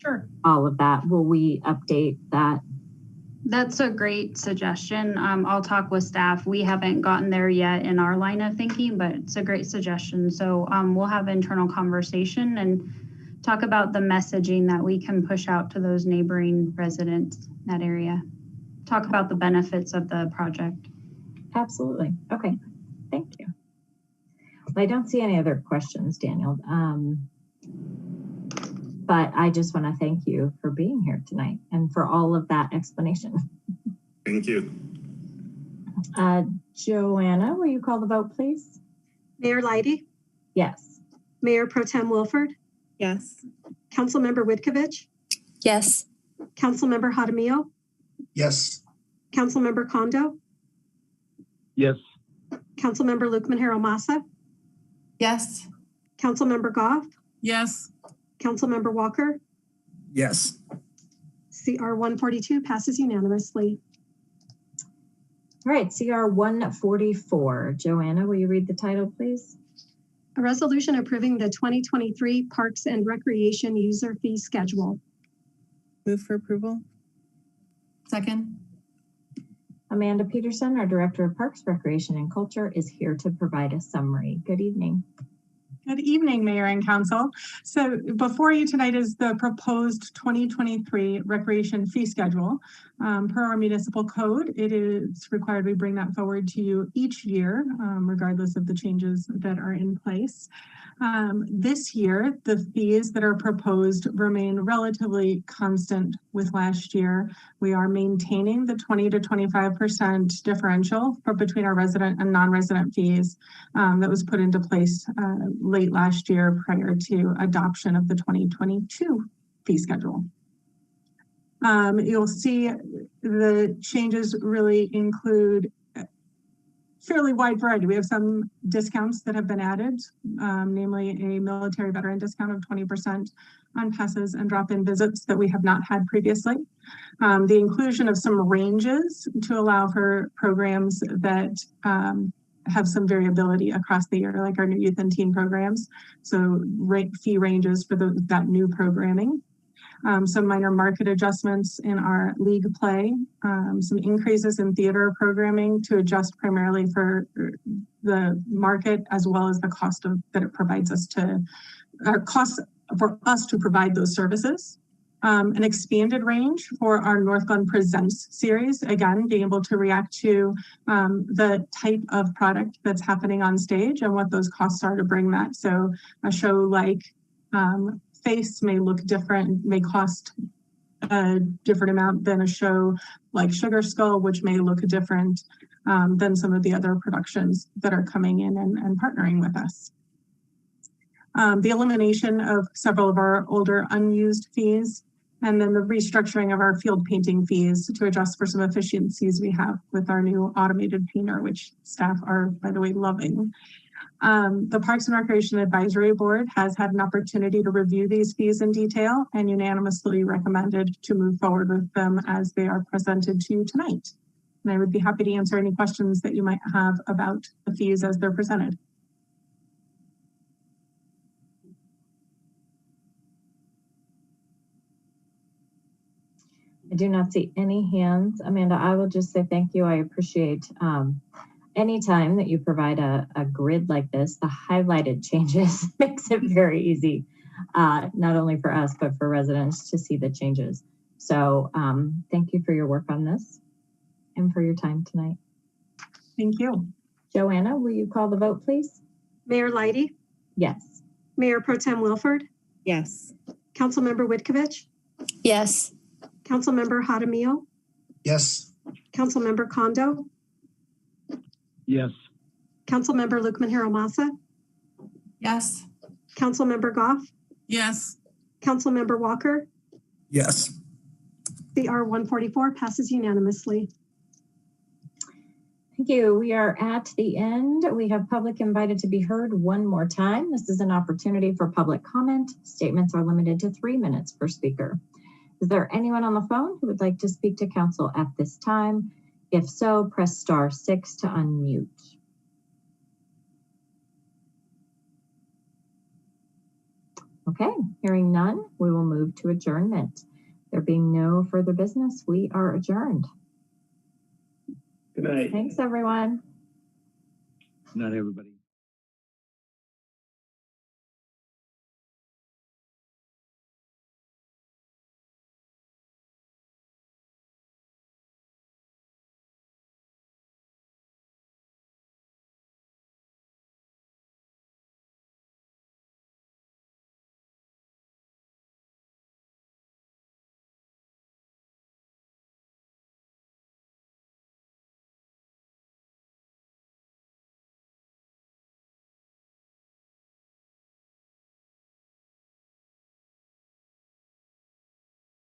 all of that. Will we update that? That's a great suggestion. I'll talk with staff. We haven't gotten there yet in our line of thinking, but it's a great suggestion. So we'll have internal conversation and talk about the messaging that we can push out to those neighboring residents in that area. Talk about the benefits of the project. Absolutely. Okay. Thank you. I don't see any other questions, Daniel. But I just want to thank you for being here tonight and for all of that explanation. Thank you. Joanna, will you call the vote, please? Mayor Leidy? Yes. Mayor Pro Tem Wilford? Yes. Councilmember Whitkovich? Yes. Councilmember Jaramillo? Yes. Councilmember Kondo? Yes. Councilmember Lukman-Harrell-Massa? Yes. Councilmember Goff? Yes. Councilmember Walker? Yes. CR 142 passes unanimously. All right, CR 144. Joanna, will you read the title, please? A resolution approving the 2023 Parks and Recreation user fee schedule. Move for approval. Second. Amanda Peterson, our Director of Parks, Recreation, and Culture, is here to provide a summary. Good evening. Good evening, Mayor and Council. So before you tonight is the proposed 2023 recreation fee schedule. Per our municipal code, it is required we bring that forward to you each year, regardless of the changes that are in place. This year, the fees that are proposed remain relatively constant with last year. We are maintaining the 20 to 25% differential between our resident and non-resident fees that was put into place late last year prior to adoption of the 2022 fee schedule. You'll see the changes really include fairly wide variety. We have some discounts that have been added, namely a military veteran discount of 20% on passes and drop-in visits that we have not had previously. The inclusion of some ranges to allow for programs that have some variability across the year, like our new youth and teen programs. So fee ranges for that new programming. Some minor market adjustments in our league play, some increases in theater programming to adjust primarily for the market as well as the cost that it provides us to, costs for us to provide those services. An expanded range for our Northglenn Presents series, again, being able to react to the type of product that's happening on stage and what those costs are to bring that. So a show like Face may look different, may cost a different amount than a show like Sugar Skull, which may look different than some of the other productions that are coming in and partnering with us. The elimination of several of our older unused fees, and then the restructuring of our field painting fees to adjust for some efficiencies we have with our new automated painter, which staff are, by the way, loving. The Parks and Recreation Advisory Board has had an opportunity to review these fees in detail and unanimously recommended to move forward with them as they are presented to you tonight. And I would be happy to answer any questions that you might have about the fees as they're presented. I do not see any hands. Amanda, I will just say thank you. I appreciate any time that you provide a grid like this. The highlighted changes makes it very easy, not only for us, but for residents to see the changes. So thank you for your work on this and for your time tonight. Thank you. Joanna, will you call the vote, please? Mayor Leidy? Yes. Mayor Pro Tem Wilford? Yes. Councilmember Whitkovich? Yes. Councilmember Jaramillo? Yes. Councilmember Kondo? Yes. Councilmember Lukman-Harrell-Massa? Yes. Councilmember Goff, Yes. Councilmember Walker. Yes. CR 144 passes unanimously. Thank you. We are at the end. We have public invited to be heard one more time. This is an opportunity for public comment. Statements are limited to 3 minutes per speaker. Is there anyone on the phone who would like to speak to council at this time? If so, press *6 to unmute. Okay, hearing none, we will move to adjournment. There being no further business, we are adjourned. Good night. Thanks, everyone. Good night, everybody.